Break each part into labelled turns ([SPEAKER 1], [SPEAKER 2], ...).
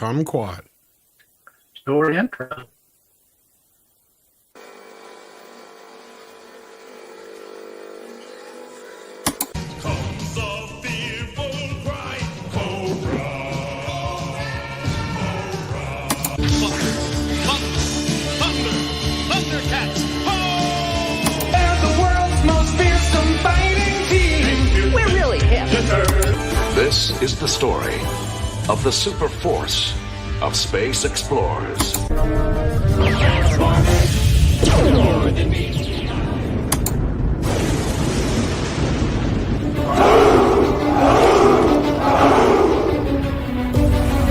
[SPEAKER 1] Kumquat.
[SPEAKER 2] Story intro.
[SPEAKER 3] This is the story of the super force of space explorers. I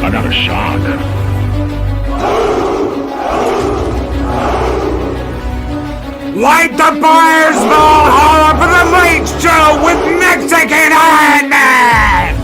[SPEAKER 3] got a shock.
[SPEAKER 4] Light the fires, Valhalla, for the late show with Mexican Ironman!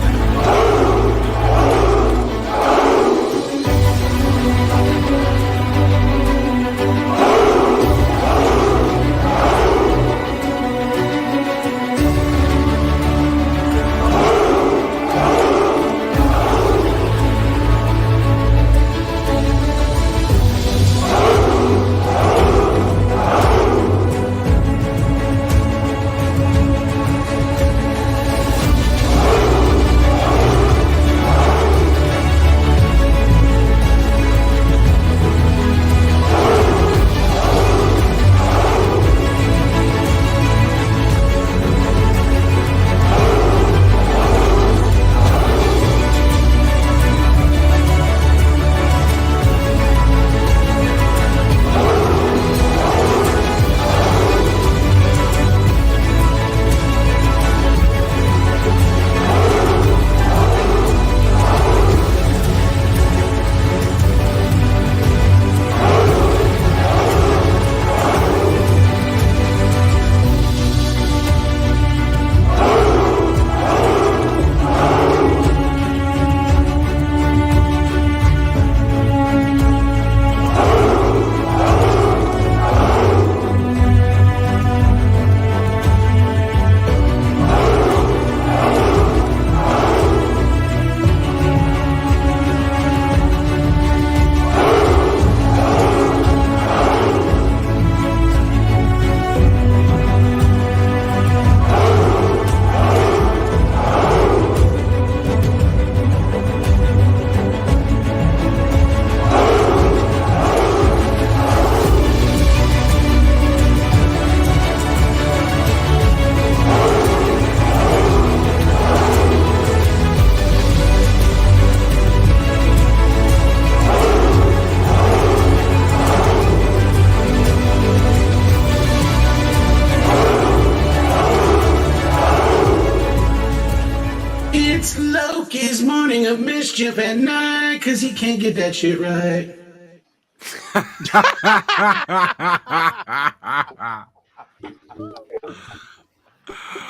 [SPEAKER 1] It's Loki's morning of mischief at night, cause he can't get that shit right.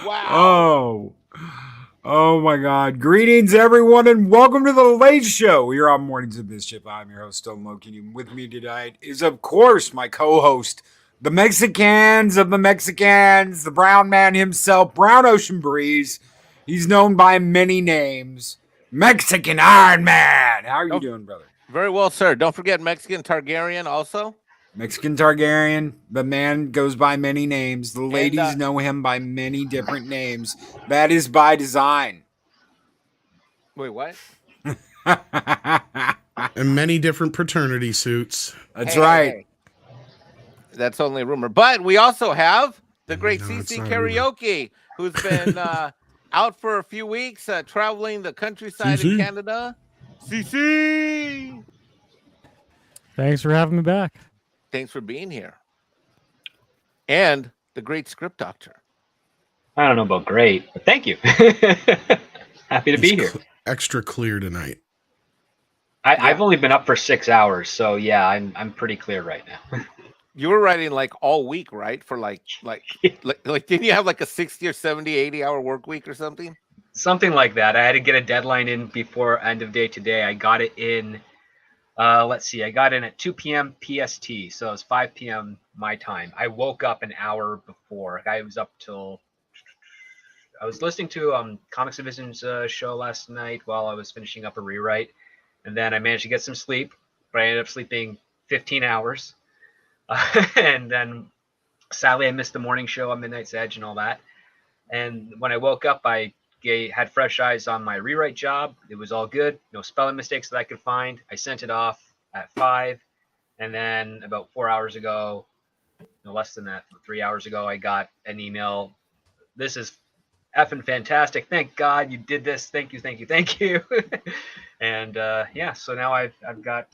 [SPEAKER 4] Wow. Oh my God. Greetings, everyone, and welcome to the Late Show. You're on Mornings of Mischief. I'm your host, Stone Loki. And with me tonight is, of course, my co-host, the Mexicans of the Mexicans, the brown man himself, Brown Ocean Breeze. He's known by many names. Mexican Iron Man. How are you doing, brother?
[SPEAKER 5] Very well, sir. Don't forget Mexican Targaryen also.
[SPEAKER 4] Mexican Targaryen. The man goes by many names. The ladies know him by many different names. That is by design.
[SPEAKER 5] Wait, what?
[SPEAKER 1] And many different paternity suits.
[SPEAKER 4] That's right.
[SPEAKER 5] Hey. That's only a rumor. But we also have the great CC Karaoke, who's been out for a few weeks, traveling the countryside in Canada. CC!
[SPEAKER 6] Thanks for having me back.
[SPEAKER 5] Thanks for being here. And the great script doctor.
[SPEAKER 7] I don't know about great, but thank you. Happy to be here.
[SPEAKER 1] Extra clear tonight.
[SPEAKER 7] I've only been up for 6 hours, so yeah, I'm pretty clear right now.
[SPEAKER 5] You were writing like all week, right? For like didn't you have like a 60 or 70, 80 hour work week or something?
[SPEAKER 7] Something like that. I had to get a deadline in before end of day today. I got it in, let's see, I got in at 2 p.m. PST, so it's 5 p.m. my time. I woke up an hour before. I was up till, I was listening to Comics Division's show last night while I was finishing up a rewrite. and then I managed to get some sleep, but I ended up sleeping 15 hours. And then sadly, I missed the morning show on Midnight's Edge and all that. And when I woke up, I had fresh eyes on my rewrite job. It was all good. No spelling mistakes that I could find. I sent it off at 5. And then about 4 hours ago, no less than that, 3 hours ago, I got an email. This is effing fantastic. Thank God you did this. Thank you, thank you, thank you. And yeah, so now I got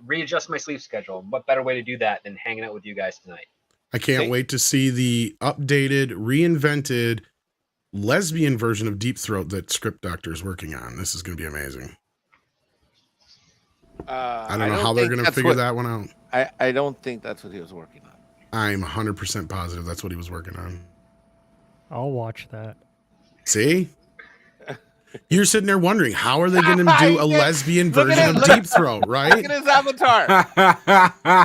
[SPEAKER 7] readjust my sleep schedule. What better way to do that than hanging out with you guys tonight?
[SPEAKER 8] I can't wait to see the updated, reinvented lesbian version of Deep Throat that Script Doctor is working on. This is going to be amazing. I don't know how they're going to figure that one out.
[SPEAKER 5] I don't think that's what he was working on.
[SPEAKER 8] I'm 100% positive that's what he was working on.
[SPEAKER 6] I'll watch that.
[SPEAKER 8] See? You're sitting there wondering, how are they going to do a lesbian version of Deep Throat, right?
[SPEAKER 5] Look at his avatar.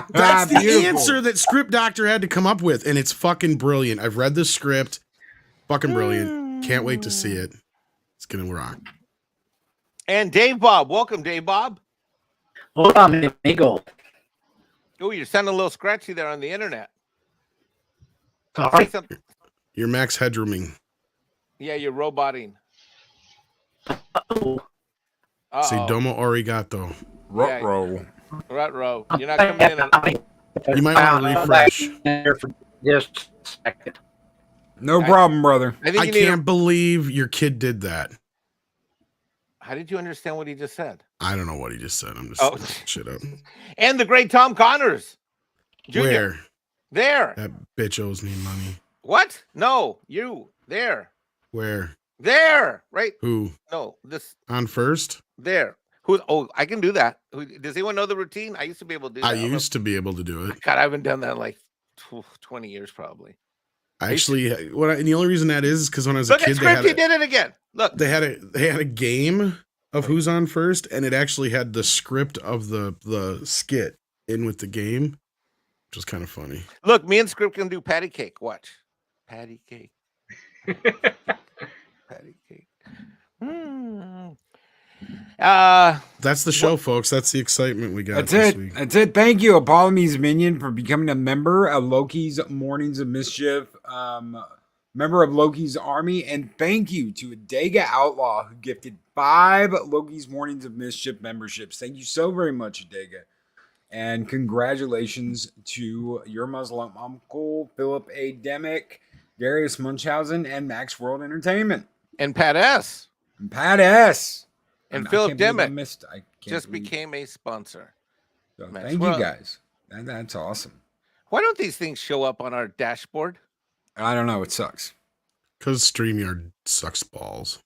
[SPEAKER 8] That's the answer that Script Doctor had to come up with, and it's fucking brilliant. I've read the script. Fucking brilliant. Can't wait to see it. It's going to rock.
[SPEAKER 5] And Dave Bob. Welcome, Dave Bob.
[SPEAKER 2] Hold on, amigo.
[SPEAKER 5] Oh, you're sounding a little scratchy there on the internet.
[SPEAKER 2] Sorry.
[SPEAKER 8] You're Max Headrooming.
[SPEAKER 5] Yeah, you're roboting.
[SPEAKER 8] Say domo arigato.
[SPEAKER 4] Ruh-roh.
[SPEAKER 5] Ruh-roh. You're not coming in.
[SPEAKER 8] You might want to refresh.
[SPEAKER 2] For just a second.
[SPEAKER 4] No problem, brother.
[SPEAKER 8] I can't believe your kid did that.
[SPEAKER 5] How did you understand what he just said?
[SPEAKER 8] I don't know what he just said. I'm just making shit up.
[SPEAKER 5] And the great Tom Connors. Jr.
[SPEAKER 8] Where?
[SPEAKER 5] There.
[SPEAKER 8] That bitch owes me money.
[SPEAKER 5] What? No, you. There.
[SPEAKER 8] Where?
[SPEAKER 5] There. Right?
[SPEAKER 8] Who?
[SPEAKER 5] No, this.
[SPEAKER 8] On first?
[SPEAKER 5] There. Who? Oh, I can do that. Does anyone know the routine? I used to be able to do that.
[SPEAKER 8] I used to be able to do it.
[SPEAKER 5] God, I haven't done that in like 20 years probably.
[SPEAKER 8] Actually, and the only reason that is because when I was
[SPEAKER 5] Look
[SPEAKER 8] a kid,
[SPEAKER 5] at Script, he did it again. Look.
[SPEAKER 8] They had a game of who's on first, and it actually had the script of the skit in with the game, which was kind of funny.
[SPEAKER 5] Look, me and Script can do patty cake. Watch. Patty cake. Patty cake.
[SPEAKER 8] That's the show, folks. That's the excitement we got.
[SPEAKER 4] That's
[SPEAKER 8] this
[SPEAKER 4] it.
[SPEAKER 8] week.
[SPEAKER 4] That's it. Thank you, Apollome's Minion, for becoming a member of Loki's Mornings of Mischief, member of Loki's Army, and thank you to Adega Outlaw, who gifted 5 Loki's Mornings of Mischief memberships. Thank you so very much, Adega. And congratulations to your Muslim uncle, Philip A. Demick, Darius Munchausen, and Max World Entertainment.
[SPEAKER 5] And Pat S.
[SPEAKER 4] And Pat S.
[SPEAKER 5] And Philip Demick
[SPEAKER 4] just
[SPEAKER 5] became a sponsor.
[SPEAKER 4] So thank you guys. That's awesome.
[SPEAKER 5] Why don't these things show up on our dashboard?
[SPEAKER 4] I don't know. It sucks.
[SPEAKER 8] Because StreamYard sucks balls.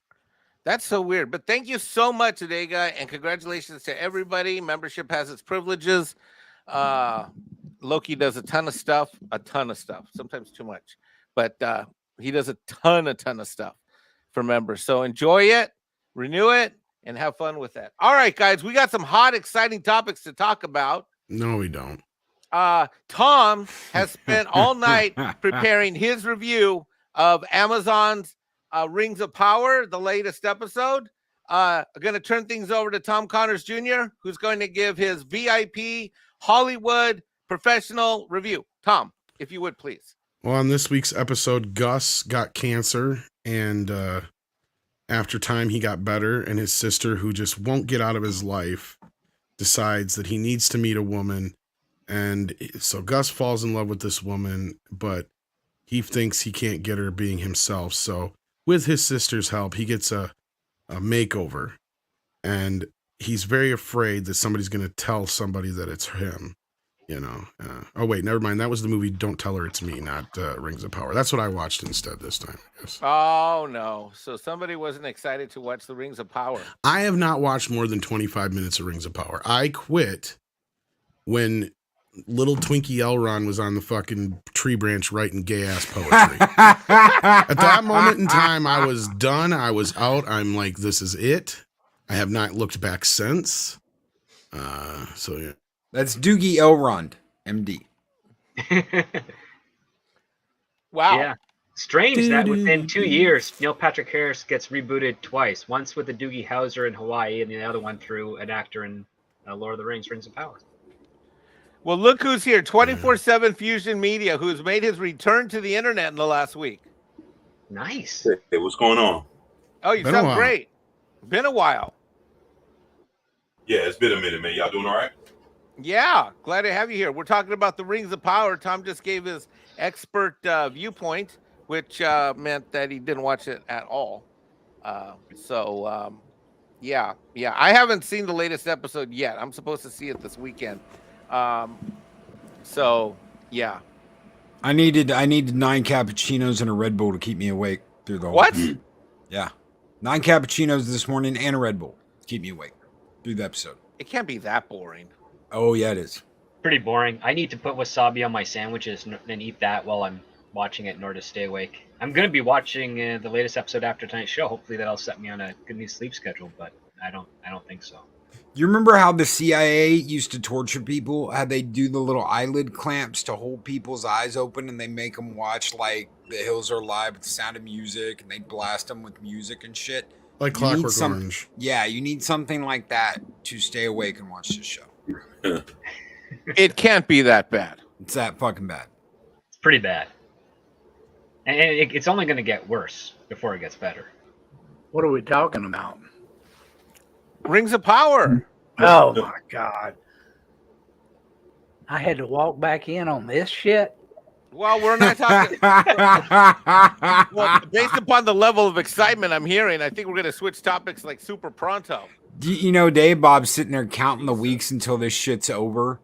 [SPEAKER 5] That's so weird. But thank you so much, Adega, and congratulations to everybody. Membership has its privileges. Loki does a ton of stuff, sometimes too much. But he does a ton of stuff for members. So enjoy it, renew it, and have fun with that. All right, guys, we got some hot, exciting topics to talk about.
[SPEAKER 8] No, we don't.
[SPEAKER 5] Tom has spent all night preparing his review of Amazon's Rings of Power, the latest episode. I'm going to turn things over to Tom Connors Jr., who's going to give his VIP Hollywood professional review. Tom, if you would, please.
[SPEAKER 8] Well, on this week's episode, Gus got cancer, and after time, he got better, and his sister, who just won't get out of his life, decides that he needs to meet a woman. And so Gus falls in love with this woman, but he thinks he can't get her being himself. So with his sister's help, he gets a makeover, and he's very afraid that somebody's going to tell somebody that it's him, you know. Oh, wait, never mind. That was the movie Don't Tell Her It's Me, not Rings of Power. That's what I watched instead this time, I guess.
[SPEAKER 5] Oh, no. So somebody wasn't excited to watch the Rings of Power.
[SPEAKER 8] I have not watched more than 25 minutes of Rings of Power. I quit when little Twinkie Elrond was on the fucking tree branch writing gay-ass poetry. At that moment in time, I was done. I was out. I'm like, this is it. I have not looked back since. So, yeah.
[SPEAKER 4] That's Doogie Elrond, MD.
[SPEAKER 5] Wow.
[SPEAKER 7] Yeah. Strange that within 2 years, Neil Patrick Harris gets rebooted twice. Once with the Doogie Howser in Hawaii, and the other one through an actor in Lord of the Rings: Rings of Power.
[SPEAKER 5] Well, look who's here. 24/7 Fusion Media, who's made his return to the internet in the last week.
[SPEAKER 7] Nice.
[SPEAKER 9] Hey, what's going on?
[SPEAKER 5] Oh, you
[SPEAKER 8] Been a
[SPEAKER 5] sound
[SPEAKER 8] while.
[SPEAKER 5] great. Been a while.
[SPEAKER 9] Yeah, it's been a minute, man. Y'all doing all right?
[SPEAKER 5] Yeah, glad to have you here. We're talking about the Rings of Power. Tom just gave his expert viewpoint, which meant that he didn't watch it at all. Yeah. I haven't seen the latest episode yet. I'm supposed to see it this weekend. Yeah.
[SPEAKER 4] I needed 9 cappuccinos and a Red Bull to keep me awake through the whole
[SPEAKER 5] What?
[SPEAKER 4] thing. Yeah. 9 cappuccinos this morning and a Red Bull to keep me awake through the episode.
[SPEAKER 5] It can't be that boring.
[SPEAKER 4] Oh, yeah, it is.
[SPEAKER 7] Pretty boring. I need to put wasabi on my sandwiches and eat that while I'm watching it in order to stay awake. I'm going to be watching the latest episode after tonight's show. Hopefully that'll set me on a good sleep schedule, but I don't think so.
[SPEAKER 4] You remember how the CIA used to torture people? How they do the little eyelid clamps to hold people's eyes open, and they make them watch like The Hills Are Alive with the Sound of Music, and they blast them with music and shit.
[SPEAKER 8] Like
[SPEAKER 4] You need
[SPEAKER 8] Clockwork
[SPEAKER 4] some-
[SPEAKER 8] Orange.
[SPEAKER 4] Yeah, you need something like that to stay awake and watch this show.
[SPEAKER 5] It can't be that bad.
[SPEAKER 4] It's that fucking bad.
[SPEAKER 7] It's pretty bad. And it's only going to get worse before it gets better.
[SPEAKER 2] What are we talking about?
[SPEAKER 5] Rings of Power.
[SPEAKER 2] Oh my God. I had to walk back in on this shit.
[SPEAKER 5] Well, we're not talking. Well, based upon the level of excitement I'm hearing, I think we're going to switch topics like super pronto.
[SPEAKER 4] You know, Dave Bob's sitting there counting the weeks until this shit's over,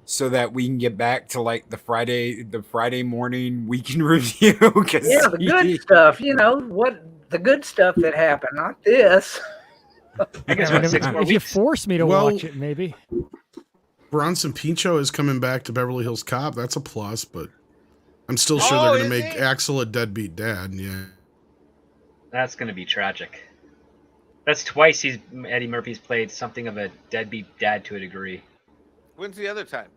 [SPEAKER 4] so that we can get back to like the Friday morning weekend review.
[SPEAKER 2] Yeah, the good stuff. You know the good stuff that happened, not this.
[SPEAKER 7] I guess
[SPEAKER 6] Yeah,
[SPEAKER 7] what, 6 more
[SPEAKER 6] if you
[SPEAKER 7] weeks?
[SPEAKER 6] force me to
[SPEAKER 8] Well-
[SPEAKER 6] watch it, maybe.
[SPEAKER 8] Bronson Pinchot is coming back to Beverly Hills Cop. That's a plus, but I'm still sure
[SPEAKER 5] Oh,
[SPEAKER 8] they're going to
[SPEAKER 5] is
[SPEAKER 8] make
[SPEAKER 5] he?
[SPEAKER 8] Axel a deadbeat dad. Yeah.
[SPEAKER 7] That's going to be tragic. That's twice Eddie Murphy's played something of a deadbeat dad to a degree.
[SPEAKER 5] When's the other time?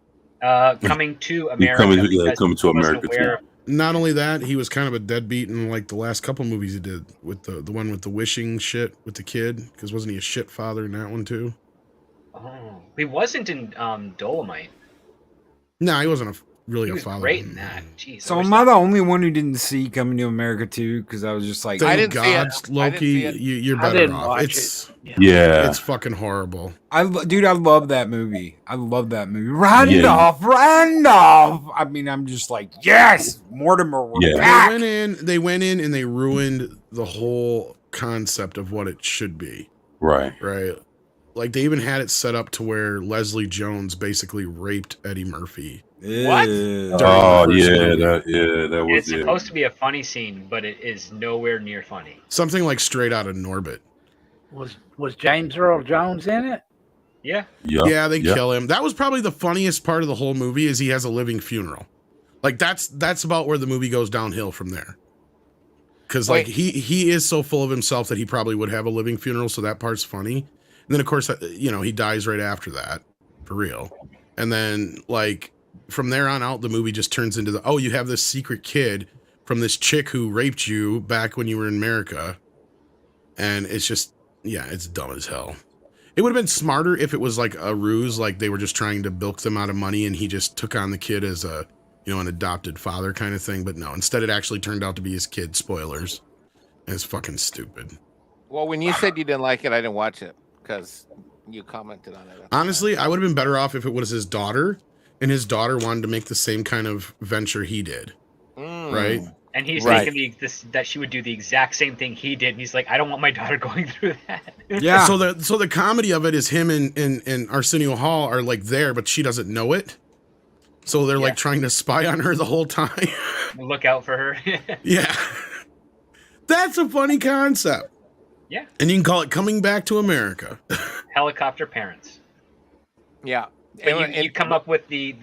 [SPEAKER 7] Coming to America.
[SPEAKER 9] coming to
[SPEAKER 7] because
[SPEAKER 9] America,
[SPEAKER 7] he wasn't aware of-
[SPEAKER 8] Not only that, he was kind of a deadbeat in like the last couple movies he did with the one with the wishing shit with the kid, because wasn't he a shit father in that one too?
[SPEAKER 7] Oh, he wasn't in Dolomite.
[SPEAKER 8] No, he wasn't really
[SPEAKER 7] He
[SPEAKER 8] a
[SPEAKER 7] was
[SPEAKER 8] father.
[SPEAKER 7] great in that. Jeez.
[SPEAKER 4] So
[SPEAKER 7] wish
[SPEAKER 4] am I
[SPEAKER 7] that-
[SPEAKER 4] the only one who didn't see Coming to America too? Because I was just like,
[SPEAKER 8] Thank
[SPEAKER 5] didn't see it.
[SPEAKER 8] God,
[SPEAKER 5] I didn't
[SPEAKER 8] Loki,
[SPEAKER 5] see it.
[SPEAKER 8] you're
[SPEAKER 2] I
[SPEAKER 8] better
[SPEAKER 2] didn't
[SPEAKER 8] off.
[SPEAKER 2] watch
[SPEAKER 8] It's
[SPEAKER 9] Yeah.
[SPEAKER 8] it's fucking horrible.
[SPEAKER 4] dude, I love that movie. I love that movie. Randolph. I mean, I'm just like, yes, Mortimer, we're
[SPEAKER 9] Yeah.
[SPEAKER 4] back.
[SPEAKER 8] They went in and they ruined the whole concept of what it should be.
[SPEAKER 9] Right.
[SPEAKER 8] Right. Like they even had it set up to where Leslie Jones basically raped Eddie Murphy.
[SPEAKER 5] What?
[SPEAKER 4] Ew.
[SPEAKER 9] Oh
[SPEAKER 8] During the first
[SPEAKER 9] yeah,
[SPEAKER 8] movie.
[SPEAKER 9] that was
[SPEAKER 7] It's supposed to be a funny scene, but it is nowhere near funny.
[SPEAKER 8] Something like straight out of Norbit.
[SPEAKER 2] Was James Earl Jones in it?
[SPEAKER 7] Yeah.
[SPEAKER 8] Yeah, they kill him. That was probably the funniest part of the whole movie is he has a living funeral. Like that's about where the movie goes downhill from there. Cause like
[SPEAKER 5] Wait.
[SPEAKER 8] he is so full of himself that he probably would have a living funeral, so that part's funny. And then of course, he dies right after that, for real. And then like from there on out, the movie just turns into you have this secret kid from this chick who raped you back when you were in America. And it's just, it's dumb as hell. It would have been smarter if it was like a ruse, like they were just trying to bilk them out of money and he just took on the kid as a, an adopted father kind of thing. But no, instead it actually turned out to be his kid. Spoilers. And it's fucking stupid.
[SPEAKER 5] Well, when you said you didn't like it, I didn't watch it because you commented on it.
[SPEAKER 8] Honestly, I would have been better off if it was his daughter and his daughter wanted to make the same kind of venture he did. Right?
[SPEAKER 7] And he's
[SPEAKER 5] Right.
[SPEAKER 7] thinking that she would do the exact same thing he did. And he's like, I don't want my daughter going through that.
[SPEAKER 4] Yeah.
[SPEAKER 8] So the comedy of it is him and Arsenio Hall are like there, but she doesn't know it. So they're like trying to spy on her the whole time.
[SPEAKER 7] Look out for her.
[SPEAKER 8] Yeah. That's a funny concept.
[SPEAKER 7] Yeah.
[SPEAKER 8] And you can call it Coming Back to America.
[SPEAKER 7] Helicopter parents.
[SPEAKER 5] Yeah.
[SPEAKER 7] But you come up with the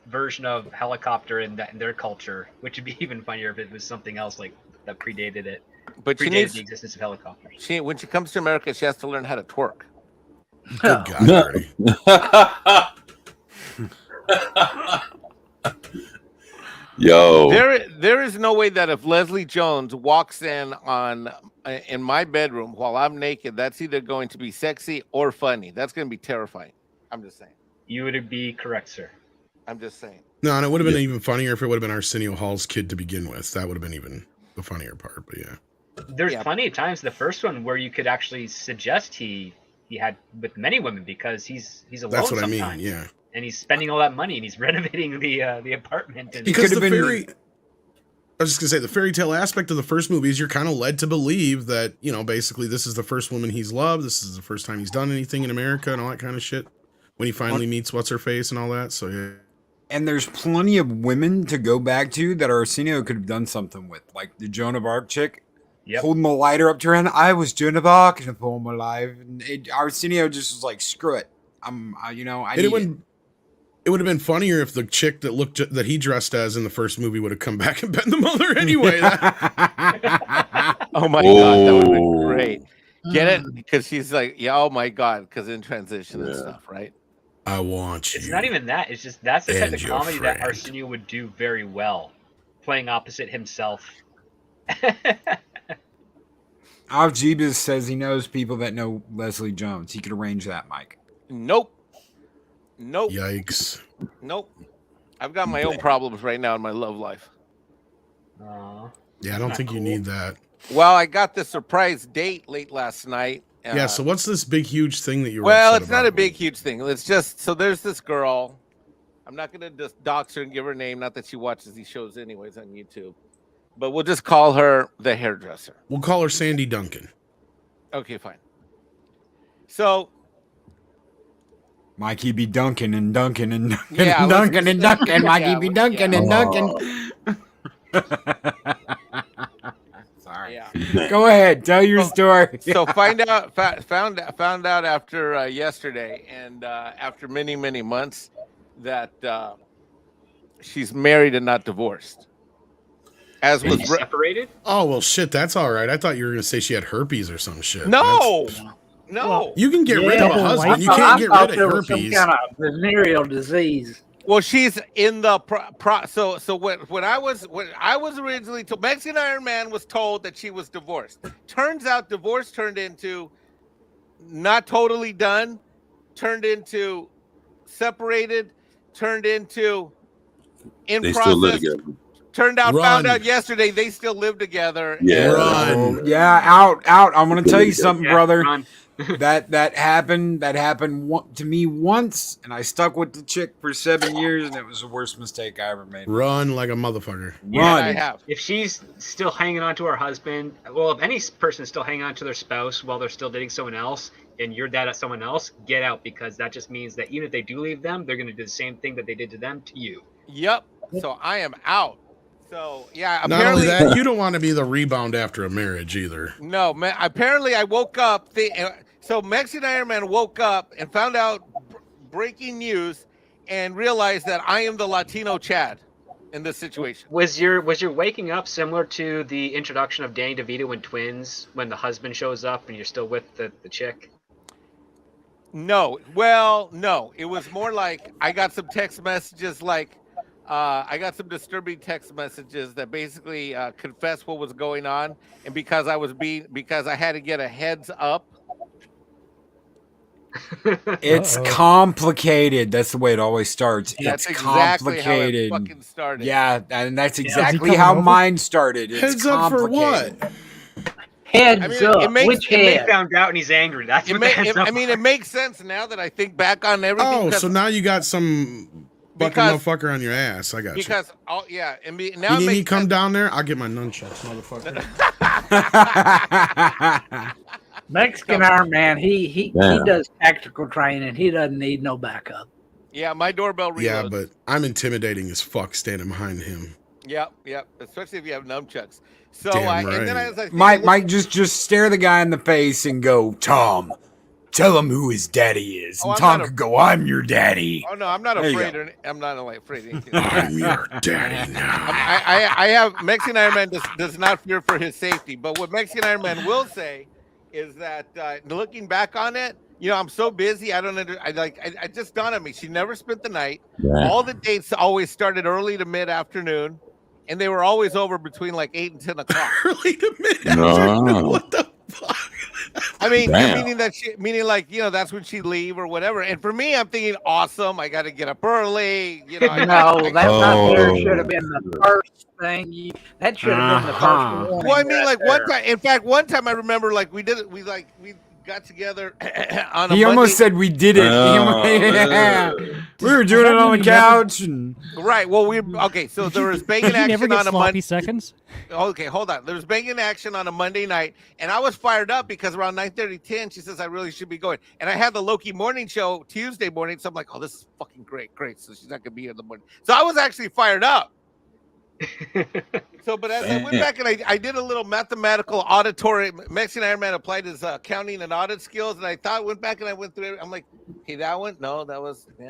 [SPEAKER 7] version of helicopter in their culture, which would be even funnier if it was something else like that predated it.
[SPEAKER 5] But she
[SPEAKER 7] Predated
[SPEAKER 5] needs
[SPEAKER 7] the existence of helicopters.
[SPEAKER 5] when she comes to America, she has to learn how to twerk.
[SPEAKER 8] Good God, Marty.
[SPEAKER 10] Yo.
[SPEAKER 5] There is no way that if Leslie Jones walks in my bedroom while I'm naked, that's either going to be sexy or funny. That's going to be terrifying. I'm just saying.
[SPEAKER 7] You would be correct, sir.
[SPEAKER 5] I'm just saying.
[SPEAKER 8] No, and it would have been even funnier if it would have been Arsenio Hall's kid to begin with. That would have been even the funnier part. But yeah,
[SPEAKER 7] There's plenty of times the first one where you could actually suggest he had with many women because he's alone.
[SPEAKER 8] that's what
[SPEAKER 7] sometimes.
[SPEAKER 8] I mean. Yeah,
[SPEAKER 7] And he's spending all that money and he's renovating the apartment. And
[SPEAKER 8] because I was just gonna say the fairy tale aspect of the first movie is you're kind of led to believe that, you know, basically this is the first woman he's loved. This is the first time he's done anything in America and all that kind of shit. When he finally meets what's her face and all that. So yeah.
[SPEAKER 4] And there's plenty of women to go back to that Arsenio could have done something with, like the Joan of Arc chick, holding the lighter up to her hand. I was Joan of Arc in a former life. And Arsenio just was like, screw it. It
[SPEAKER 8] would have been funnier if the chick that he dressed as in the first movie would have come back and been the mother anyway.
[SPEAKER 5] Oh my God, that would have been great. Get it? Because she's like, yeah, oh my God, because in transition and stuff, right?
[SPEAKER 8] I want you.
[SPEAKER 7] It's not even that. It's just that's the type
[SPEAKER 8] and
[SPEAKER 7] of
[SPEAKER 8] your
[SPEAKER 7] comedy that
[SPEAKER 8] friend.
[SPEAKER 7] Arsenio would do very well, playing opposite himself.
[SPEAKER 4] Jeebus says he knows people that know Leslie Jones. He could arrange that, Mike.
[SPEAKER 5] Nope.
[SPEAKER 8] Yikes.
[SPEAKER 5] Nope. I've got my own problems right now in my love life.
[SPEAKER 8] Yeah, I don't think you need that.
[SPEAKER 5] Well, I got the surprise date late last night.
[SPEAKER 8] Yeah, so what's this big, huge thing that you're
[SPEAKER 5] Well,
[SPEAKER 8] upset
[SPEAKER 5] it's not
[SPEAKER 8] about?
[SPEAKER 5] a big, huge thing. It's just, so there's this girl. I'm not going to just dox her and give her name. Not that she watches these shows anyways on YouTube. But we'll just call her the hairdresser.
[SPEAKER 8] We'll call her Sandy Duncan.
[SPEAKER 5] Okay, fine. So
[SPEAKER 4] Mikey be Duncan and Duncan and Duncan
[SPEAKER 5] Yeah,
[SPEAKER 4] and Duncan and Duncan. Mikey be Duncan and Duncan. Sorry.
[SPEAKER 5] Yeah.
[SPEAKER 4] Go ahead. Tell your story.
[SPEAKER 5] So found out after yesterday and after many, many months that she's married and not divorced. As
[SPEAKER 7] Is
[SPEAKER 5] was
[SPEAKER 7] he separated?
[SPEAKER 8] Oh, well, shit, that's all right. I thought you were going to say she had herpes or some shit.
[SPEAKER 5] No.
[SPEAKER 8] You can get rid of a husband. You can't get rid of herpes.
[SPEAKER 2] Some kind of venereal disease.
[SPEAKER 5] Well, she's in the So when I was originally told, Mexican Iron Man was told that she was divorced. Turns out divorce turned into not totally done, turned into separated, turned into in
[SPEAKER 10] They
[SPEAKER 5] process.
[SPEAKER 10] still live together.
[SPEAKER 5] Found out yesterday they still live together.
[SPEAKER 10] Yeah.
[SPEAKER 8] Run.
[SPEAKER 4] Yeah, out. I'm gonna tell you something,
[SPEAKER 7] Yeah,
[SPEAKER 4] brother.
[SPEAKER 7] run.
[SPEAKER 4] that happened to me once, and I stuck with the chick for 7 years, and it was the worst mistake I ever made.
[SPEAKER 8] Run like a motherfucker.
[SPEAKER 5] Yeah, I have.
[SPEAKER 7] If she's still hanging on to her husband, well, if any person is still hanging on to their spouse while they're still dating someone else, and you're that at someone else, get out, because that just means that even if they do leave them, they're going to do the same thing that they did to them to you.
[SPEAKER 5] Yep. So I am out. So yeah.
[SPEAKER 8] Not only that, you don't want to be the rebound after a marriage either.
[SPEAKER 5] No, man. Apparently, I woke up. So Mexican Iron Man woke up and found out breaking news and realized that I am the Latino Chad in this situation.
[SPEAKER 7] Was your waking up similar to the introduction of Danny DeVito in Twins, when the husband shows up and you're still with the chick?
[SPEAKER 5] No. Well, no. It was more like I got some text messages like. I got some disturbing text messages that basically confessed what was going on, and because I had to get a heads up.
[SPEAKER 4] It's complicated. That's the way it always starts.
[SPEAKER 5] That's
[SPEAKER 4] It's
[SPEAKER 5] exactly
[SPEAKER 4] complicated.
[SPEAKER 5] how it fucking started.
[SPEAKER 4] Yeah, and that's
[SPEAKER 6] is he
[SPEAKER 4] exactly
[SPEAKER 6] coming
[SPEAKER 4] how
[SPEAKER 6] over?
[SPEAKER 4] mine started. It's
[SPEAKER 8] Heads up for
[SPEAKER 4] complicated.
[SPEAKER 8] what?
[SPEAKER 2] Heads up. Which
[SPEAKER 7] He
[SPEAKER 2] head?
[SPEAKER 7] found out and he's angry. That's what the heads up
[SPEAKER 5] it makes sense now that I think back on everything.
[SPEAKER 8] Oh,
[SPEAKER 5] because-
[SPEAKER 8] so now you got some fucking
[SPEAKER 5] Because-
[SPEAKER 8] motherfucker on your ass. I got you.
[SPEAKER 5] because now
[SPEAKER 8] You
[SPEAKER 5] it
[SPEAKER 8] need
[SPEAKER 5] makes
[SPEAKER 8] me to come
[SPEAKER 5] sense.
[SPEAKER 8] down there? I'll get my nunchucks, motherfucker.
[SPEAKER 2] Mexican Iron Man, he
[SPEAKER 10] Yeah.
[SPEAKER 2] does tactical training. He doesn't need no backup.
[SPEAKER 5] Yeah, my doorbell reloads.
[SPEAKER 8] Yeah, but I'm intimidating as fuck standing behind him.
[SPEAKER 5] Yep, especially if you have nunchucks. So
[SPEAKER 8] Damn
[SPEAKER 5] and then I
[SPEAKER 8] right.
[SPEAKER 5] was like,
[SPEAKER 4] Mike, just stare the guy in the face and go, Tom, tell him who his daddy is.
[SPEAKER 5] Oh,
[SPEAKER 4] And
[SPEAKER 5] I'm
[SPEAKER 4] Tom
[SPEAKER 5] not a-
[SPEAKER 4] could go, I'm your daddy.
[SPEAKER 5] oh no, I'm not
[SPEAKER 4] There you
[SPEAKER 5] afraid. I'm not like afraid. Of anything.
[SPEAKER 8] I'm your daddy now.
[SPEAKER 5] I have Mexican Iron Man does not fear for his safety, but what Mexican Iron Man will say is that looking back on it, I'm so busy. I don't I just dawned on me. She never spent the night. All the dates always started early to mid afternoon, and they were always over between like 8 and 10 o'clock.
[SPEAKER 8] Early to mid afternoon.
[SPEAKER 10] No.
[SPEAKER 8] What the fuck?
[SPEAKER 5] I mean,
[SPEAKER 10] Damn.
[SPEAKER 5] meaning like, that's when she'd leave or whatever. And for me, I'm thinking, awesome. I got to get up early.
[SPEAKER 2] No, that's not there.
[SPEAKER 10] Oh.
[SPEAKER 2] Should have been the first thing. That should have been the first one.
[SPEAKER 5] Well, I mean, like one time. In fact, one time I remember, like we did it. We got together on a
[SPEAKER 4] He almost
[SPEAKER 5] Monday.
[SPEAKER 4] said we did it. We were doing it on the couch. And
[SPEAKER 5] Right. Well, okay. So there was banging
[SPEAKER 6] Did you never
[SPEAKER 5] action
[SPEAKER 6] get
[SPEAKER 5] on a
[SPEAKER 6] sloppy
[SPEAKER 5] Monday.
[SPEAKER 6] seconds?
[SPEAKER 5] Okay, hold on. There was banging action on a Monday night, and I was fired up because around 9:30, 10, she says I really should be going. And I had the Loki morning show Tuesday morning, so I'm like, oh, this is fucking great. So she's not gonna be here in the morning. So I was actually fired up. So, but as I went back and I did a little mathematical auditory, Mexican Ironman applied his accounting and audit skills, and I went back and I went through it. I'm like, hey, that one? No, that was we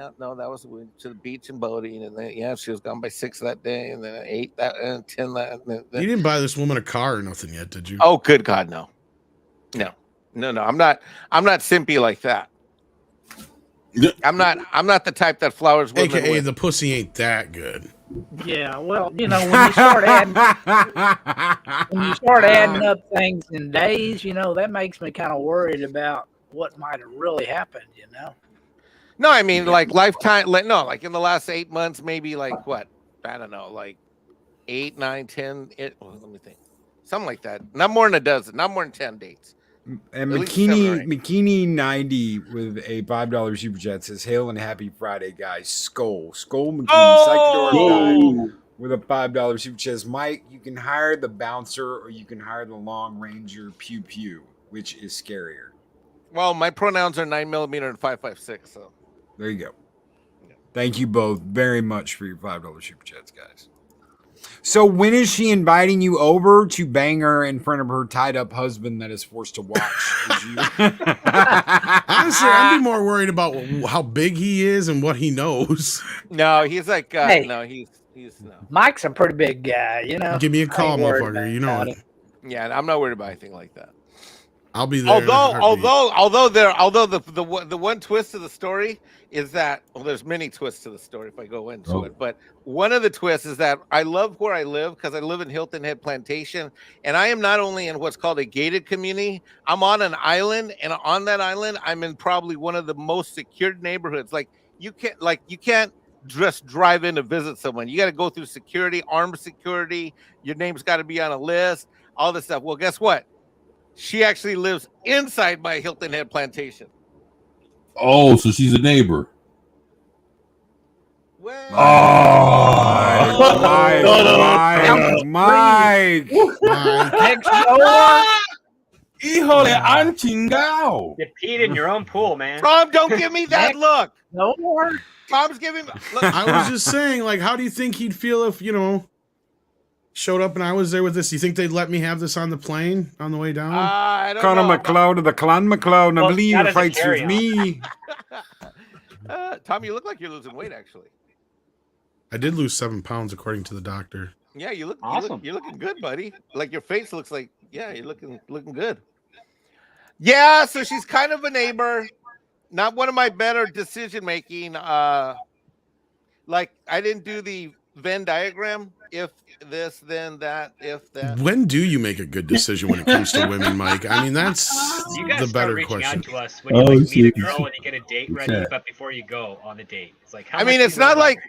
[SPEAKER 5] went to the beach and boating, and then she was gone by 6 that day, and then 8 that, and 10 that. And then,
[SPEAKER 8] You didn't buy this woman a car or nothing yet, did you?
[SPEAKER 5] oh, good God, no. I'm not simpy like that. I'm not the type that flowers women
[SPEAKER 8] AKA
[SPEAKER 5] with.
[SPEAKER 8] the pussy ain't that good.
[SPEAKER 2] Yeah, well, when you start adding up things in days, that makes me kind of worried about what might have really happened.
[SPEAKER 5] No, I mean like lifetime. Like in the last 8 months, maybe like what? I don't know, like 8, 9, 10. Let me think, something like that. Not more than a dozen. Not more than 10 dates.
[SPEAKER 4] And
[SPEAKER 5] At least 7 or 8.
[SPEAKER 4] McKinney 90 with a $5 super chat says, "Hail and happy Friday, guys." Skull McKinney, Psychedor guy with a $5 super chat says, "Mike, you can hire the bouncer or you can hire the long ranger pew pew. Which is scarier?"
[SPEAKER 5] Well, my pronouns are 9mm and 5.56. So
[SPEAKER 4] there you go. Thank you both very much for your $5 super chats, guys. So when is she inviting you over to bang her in front of her tied up husband that is forced to watch?
[SPEAKER 8] Honestly, I'd be more worried about how big he is and what he knows.
[SPEAKER 5] No, he's like
[SPEAKER 2] Hey.
[SPEAKER 5] no, he's no.
[SPEAKER 2] Mike's a pretty big guy,
[SPEAKER 8] Give me a call,
[SPEAKER 2] I ain't worried
[SPEAKER 8] motherfucker. You know
[SPEAKER 2] about
[SPEAKER 8] it.
[SPEAKER 5] Yeah, I'm not worried about anything like that.
[SPEAKER 8] I'll be there.
[SPEAKER 5] Although the one twist to the story is that there's many twists to the story if I go into it, but one of the twists is that I love where I live because I live in Hilton Head Plantation, and I am not only in what's called a gated community, I'm on an island, and on that island I'm in probably one of the most secured neighborhoods. Like you can't just drive in to visit someone. You got to go through security, armed security. Your name's got to be on a list, all this stuff. Well, guess what? She actually lives inside my Hilton Head Plantation.
[SPEAKER 10] Oh, so she's a neighbor.
[SPEAKER 5] Well,
[SPEAKER 4] Mike.
[SPEAKER 2] Next door.
[SPEAKER 10] Híjole, han chingao.
[SPEAKER 7] You peed in your own pool, man.
[SPEAKER 5] Tom, don't give me that look.
[SPEAKER 2] No more.
[SPEAKER 5] Tom's giving. Look.
[SPEAKER 8] I was just saying, like, how do you think he'd feel if, showed up and I was there with this? You think they'd let me have this on the plane on the way down?
[SPEAKER 5] I don't
[SPEAKER 4] Conor
[SPEAKER 5] know.
[SPEAKER 4] McLeod of the Clan McLeod. I believe
[SPEAKER 7] that
[SPEAKER 4] he
[SPEAKER 7] is a
[SPEAKER 4] fights with
[SPEAKER 7] carry-on.
[SPEAKER 4] me.
[SPEAKER 5] Tom, you look like you're losing weight, actually.
[SPEAKER 8] I did lose 7 pounds according to the doctor.
[SPEAKER 5] Yeah, you look
[SPEAKER 7] Awesome.
[SPEAKER 5] You're looking good, buddy. Like your face looks like, yeah, you're looking good. Yeah, so she's kind of a neighbor. Not one of my better decision making. Like I didn't do the Venn diagram. If this, then that. If that.
[SPEAKER 8] When do you make a good decision when it comes to women, Mike? I mean, that's
[SPEAKER 7] You guys
[SPEAKER 8] the
[SPEAKER 7] start
[SPEAKER 8] better
[SPEAKER 7] reaching
[SPEAKER 8] question.
[SPEAKER 7] out to us when you meet a girl and you get a date ready, but before you go on the date, it's like. How
[SPEAKER 5] I mean,
[SPEAKER 7] much
[SPEAKER 5] it's
[SPEAKER 7] do you
[SPEAKER 5] not
[SPEAKER 7] love
[SPEAKER 5] like.
[SPEAKER 7] her?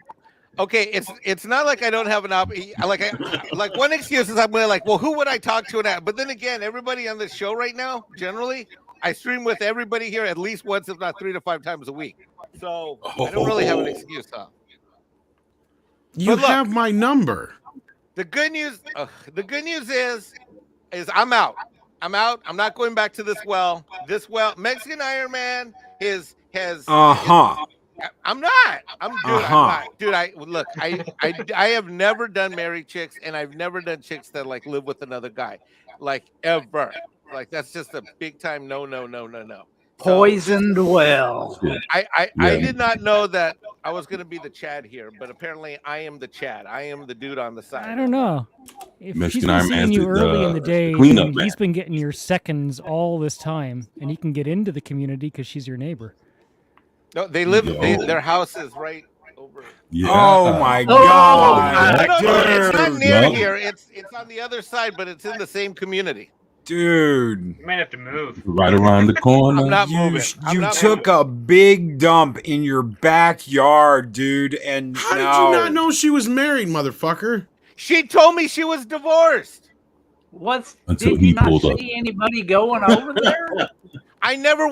[SPEAKER 5] Okay, it's not like I don't have an like one excuse is I'm gonna like, well, who would I talk to and but then again, everybody on this show right now, generally, I stream with everybody here at least once, if not 3 to 5 times a week. So I don't really have an excuse, huh?
[SPEAKER 8] You
[SPEAKER 5] But look,
[SPEAKER 8] have my number.
[SPEAKER 5] The good news is I'm out. I'm not going back to this well. Mexican Ironman has. I'm not. I'm not. Dude, I have never done married chicks, and I've never done chicks that like live with another guy, like ever. Like that's just a big time no.
[SPEAKER 2] Poisoned well.
[SPEAKER 5] I did not know that I was gonna be the Chad here, but apparently I am the Chad. I am the dude on the side.
[SPEAKER 6] I don't know. If
[SPEAKER 10] Mexican
[SPEAKER 6] she's been
[SPEAKER 10] Iron
[SPEAKER 6] seeing
[SPEAKER 10] Man's
[SPEAKER 6] you early in the day,
[SPEAKER 10] cleanup
[SPEAKER 6] and
[SPEAKER 10] man.
[SPEAKER 6] he's been getting your seconds all this time, and he can get into the community because she's your neighbor.
[SPEAKER 5] No, they live.
[SPEAKER 10] Yo.
[SPEAKER 5] Their house is right over.
[SPEAKER 10] Yeah.
[SPEAKER 4] Oh my
[SPEAKER 5] No,
[SPEAKER 4] god,
[SPEAKER 5] it's not
[SPEAKER 4] dude.
[SPEAKER 5] near
[SPEAKER 10] Yup.
[SPEAKER 5] here. It's on the other side, but it's in the same community.
[SPEAKER 4] Dude.
[SPEAKER 7] You might have to move.
[SPEAKER 10] Right around the corner.
[SPEAKER 5] I'm not
[SPEAKER 4] You,
[SPEAKER 5] moving. I'm
[SPEAKER 4] you
[SPEAKER 5] not
[SPEAKER 4] took
[SPEAKER 5] moving.
[SPEAKER 4] a big dump in your backyard, dude, and
[SPEAKER 8] How did you not know she was married, motherfucker?
[SPEAKER 5] She told me she was divorced.
[SPEAKER 10] Until
[SPEAKER 2] Did
[SPEAKER 10] he
[SPEAKER 2] you not
[SPEAKER 10] pulled up.
[SPEAKER 2] see anybody going over there?
[SPEAKER 5] I've never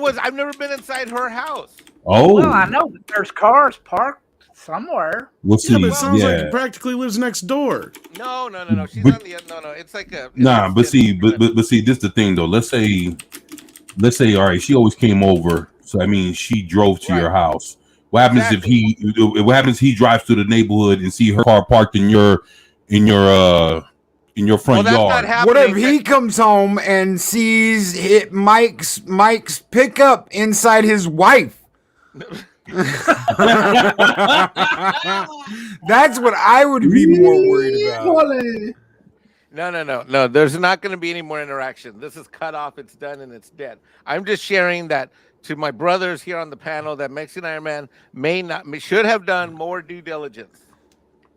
[SPEAKER 5] been inside her house.
[SPEAKER 10] Oh,
[SPEAKER 2] Well, I know that there's cars parked somewhere.
[SPEAKER 10] we'll
[SPEAKER 8] Yeah,
[SPEAKER 10] see.
[SPEAKER 8] but it sounds like
[SPEAKER 10] Yeah.
[SPEAKER 8] he practically lives next door.
[SPEAKER 5] No. She's
[SPEAKER 10] But-
[SPEAKER 5] on the no. It's like a.
[SPEAKER 10] Nah, but see, but see, this is the thing though. Let's say, all right, she always came over. So I mean, she drove to your house. What happens if he? What happens? He drives to the neighborhood and see her car parked in your front yard.
[SPEAKER 4] What if he comes home and sees Mike's pickup inside his wife? That's what I would be more worried about.
[SPEAKER 5] No. There's not going to be any more interaction. This is cut off. It's done and it's dead. I'm just sharing that to my brothers here on the panel that Mexican Iron Man should have done more due diligence.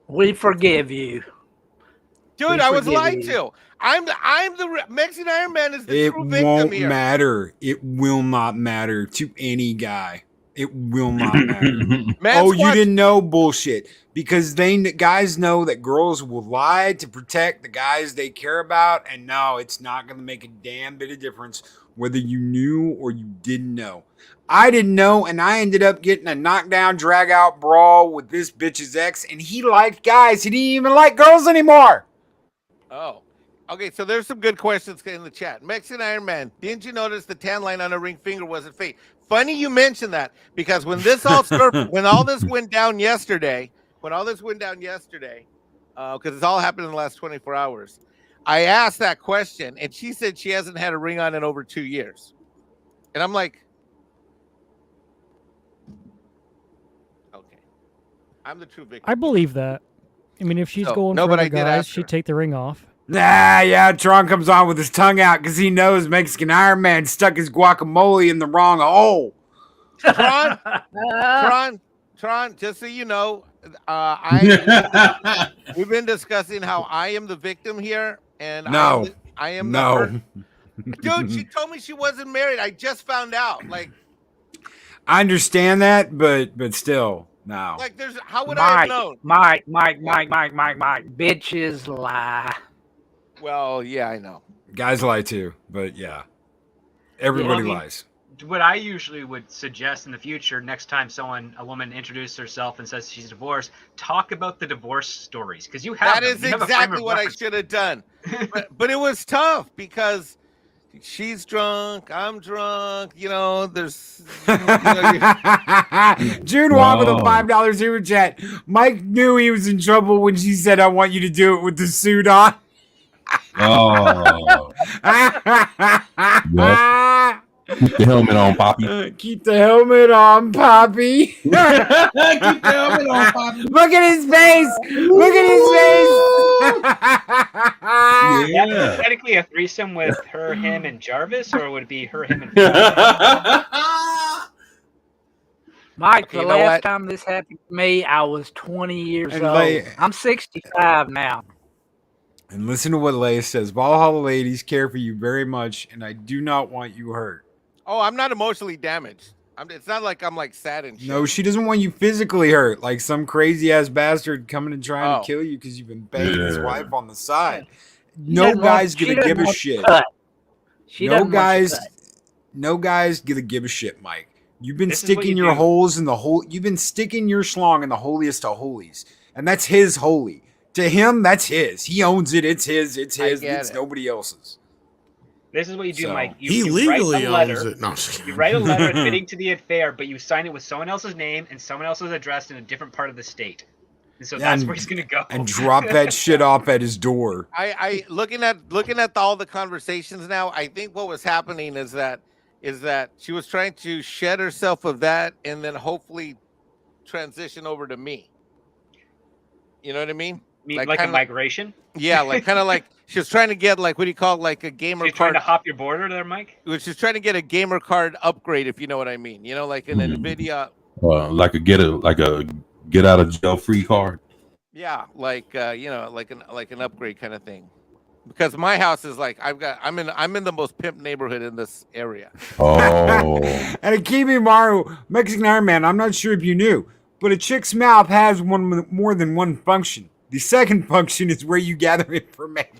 [SPEAKER 2] We forgive you.
[SPEAKER 5] Dude, I was lied to. I'm the Mexican Iron Man is the
[SPEAKER 4] It
[SPEAKER 5] true victim
[SPEAKER 4] won't
[SPEAKER 5] here.
[SPEAKER 4] matter. It will not matter to any guy. It will not matter.
[SPEAKER 5] Man
[SPEAKER 4] Oh, you
[SPEAKER 5] Squad-
[SPEAKER 4] didn't know? Bullshit. Because guys know that girls will lie to protect the guys they care about, and no, it's not going to make a damn bit of difference whether you knew or you didn't know. I didn't know, and I ended up getting a knockdown, drag-out brawl with this bitch's ex, and he liked guys. He didn't even like girls anymore.
[SPEAKER 5] Oh, okay. So there's some good questions in the chat. Mexican Iron Man, didn't you notice the tan line on her ring finger wasn't fake? Funny you mentioned that because when this all when all this went down yesterday, because it's all happened in the last 24 hours, I asked that question and she said she hasn't had a ring on in over 2 years, and I'm like, okay, I'm the true victim.
[SPEAKER 6] I believe that. I mean, if she's
[SPEAKER 5] So-
[SPEAKER 6] going
[SPEAKER 5] no,
[SPEAKER 6] for
[SPEAKER 5] but
[SPEAKER 6] other
[SPEAKER 5] I did
[SPEAKER 6] guys,
[SPEAKER 5] ask her.
[SPEAKER 6] she'd take the ring off.
[SPEAKER 4] Nah, yeah, Tron comes on with his tongue out because he knows Mexican Iron Man stuck his guacamole in the wrong hole.
[SPEAKER 5] Tron, just so you know, we've been discussing how I am the victim here, and
[SPEAKER 4] No.
[SPEAKER 5] I am
[SPEAKER 4] No.
[SPEAKER 5] the dude. She told me she wasn't married. I just found out. Like,
[SPEAKER 4] I understand that, but still, no.
[SPEAKER 5] there's how would I have known?
[SPEAKER 2] Mike. Bitches lie.
[SPEAKER 5] Well, yeah, I know.
[SPEAKER 4] Guys lie too, but yeah. Everybody
[SPEAKER 7] I mean,
[SPEAKER 4] lies.
[SPEAKER 7] What I usually would suggest in the future, next time a woman introduces herself and says she's divorced, talk about the divorce stories because you have
[SPEAKER 5] That
[SPEAKER 7] them.
[SPEAKER 5] is
[SPEAKER 7] You have a frame
[SPEAKER 5] exactly
[SPEAKER 7] of
[SPEAKER 5] what I
[SPEAKER 7] reference.
[SPEAKER 5] should have done. But it was tough because she's drunk, I'm drunk. You know, there's
[SPEAKER 4] June Wong with a
[SPEAKER 10] Whoa.
[SPEAKER 4] $5 super chat. Mike knew he was in trouble when she said, "I want you to do it with the suit on."
[SPEAKER 10] Oh, keep the helmet on, Poppy.
[SPEAKER 4] Keep the helmet on, Poppy.
[SPEAKER 10] Keep the helmet on, Poppy.
[SPEAKER 4] Look at his face. Look at his face.
[SPEAKER 10] Yeah.
[SPEAKER 7] Technically a threesome with her, him, and Jarvis, or would it be her, him, and
[SPEAKER 2] Mike,
[SPEAKER 5] You
[SPEAKER 2] the
[SPEAKER 5] know
[SPEAKER 2] last
[SPEAKER 5] what?
[SPEAKER 2] time this happened to me, I was 20 years
[SPEAKER 4] And
[SPEAKER 2] old.
[SPEAKER 4] like-
[SPEAKER 2] I'm 65 now.
[SPEAKER 4] And listen to what Leia says. Valhalla ladies care for you very much, and I do not want you hurt.
[SPEAKER 5] Oh, I'm not emotionally damaged. It's not like I'm like sad and shit.
[SPEAKER 4] No, she doesn't want you physically hurt, like some crazy ass bastard coming and trying
[SPEAKER 5] Oh.
[SPEAKER 4] to kill you because you've been banging his
[SPEAKER 10] Yeah.
[SPEAKER 4] wife on the side.
[SPEAKER 2] She
[SPEAKER 4] No
[SPEAKER 2] doesn't
[SPEAKER 4] guy's
[SPEAKER 2] want- she
[SPEAKER 4] gonna
[SPEAKER 2] doesn't
[SPEAKER 4] give a
[SPEAKER 2] want you
[SPEAKER 4] shit.
[SPEAKER 2] cut. She
[SPEAKER 4] No
[SPEAKER 2] doesn't want you
[SPEAKER 4] guys,
[SPEAKER 2] cut.
[SPEAKER 4] no guys gonna give a shit, Mike. You've been
[SPEAKER 7] This is what
[SPEAKER 4] sticking
[SPEAKER 7] you
[SPEAKER 4] your
[SPEAKER 7] do.
[SPEAKER 4] holes in the hole. You've been sticking your schlong in the holiest of holies, and that's his holy. To him, that's his. He owns it. It's his. It's
[SPEAKER 5] I
[SPEAKER 4] his.
[SPEAKER 5] get
[SPEAKER 4] It's
[SPEAKER 5] it.
[SPEAKER 4] nobody else's.
[SPEAKER 7] This is what you do,
[SPEAKER 4] So,
[SPEAKER 7] Mike.
[SPEAKER 8] He
[SPEAKER 7] You
[SPEAKER 8] legally
[SPEAKER 7] write a
[SPEAKER 8] owns
[SPEAKER 7] letter.
[SPEAKER 8] it. No, I'm just kidding.
[SPEAKER 7] You write a letter admitting to the affair, but you sign it with someone else's name and someone else's address in a different part of the state. And so
[SPEAKER 4] Yeah,
[SPEAKER 7] that's
[SPEAKER 4] and-
[SPEAKER 7] where he's gonna go.
[SPEAKER 4] And drop that shit off at his door.
[SPEAKER 5] I looking at all the conversations now, I think what was happening is that she was trying to shed herself of that and then hopefully transition over to me. You know what I mean?
[SPEAKER 7] Like a migration?
[SPEAKER 5] Yeah, like kind of like she was trying to get like, what do you call it, like a gamer
[SPEAKER 7] You're
[SPEAKER 5] card.
[SPEAKER 7] trying to hop your border there, Mike?
[SPEAKER 5] She's trying to get a gamer card upgrade, if you know what I mean. You know, like an NVIDIA.
[SPEAKER 10] Like a get out of jail free card.
[SPEAKER 5] Yeah, like you know, like an upgrade kind of thing. Because my house is like I'm in the most pimp neighborhood in this area.
[SPEAKER 10] Oh.
[SPEAKER 4] And Akimi Maru, Mexican Iron Man, I'm not sure if you knew, but a chick's mouth has more than one function. The second function is where you gather information.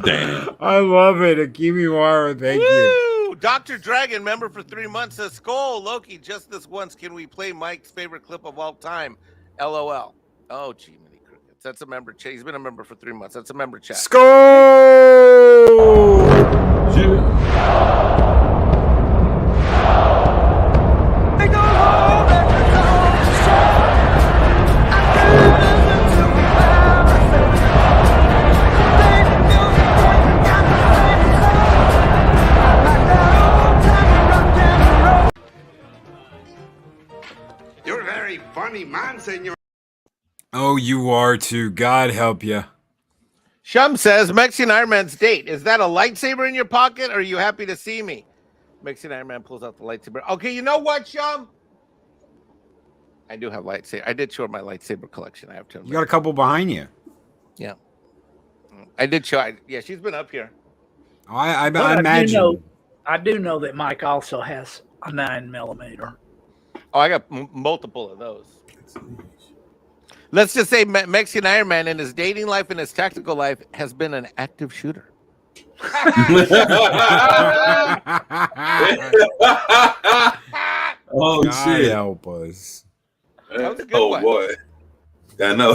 [SPEAKER 10] Damn.
[SPEAKER 4] I love it, Akimi Maru. Thank you.
[SPEAKER 5] Dr. Dragon, member for 3 months, says, Skull, Loki, just this once, can we play Mike's favorite clip of all time? LOL. Oh, gee, many crickets. That's a member chat. He's been a member for 3 months. That's a member chat.
[SPEAKER 4] Skull!
[SPEAKER 1] You're a very funny man, senor.
[SPEAKER 4] Oh, you are too. God help you.
[SPEAKER 5] Shum says, Mexican Iron Man's date. Is that a lightsaber in your pocket, or are you happy to see me? Mexican Iron Man pulls out the lightsaber. Okay, you know what, Shum? I do have lightsaber. I did show my lightsaber collection. I have to.
[SPEAKER 4] You got a couple behind you.
[SPEAKER 5] Yeah. I did show. Yeah, she's been up here.
[SPEAKER 4] I imagine.
[SPEAKER 2] I do know that Mike also has a 9mm.
[SPEAKER 5] Oh, I got multiple of those. Let's just say Mexican Iron Man in his dating life and his tactical life has been an active shooter.
[SPEAKER 10] Oh,
[SPEAKER 4] God
[SPEAKER 10] shit.
[SPEAKER 4] help us.
[SPEAKER 5] That was a good
[SPEAKER 9] Oh
[SPEAKER 5] one.
[SPEAKER 9] boy. I know.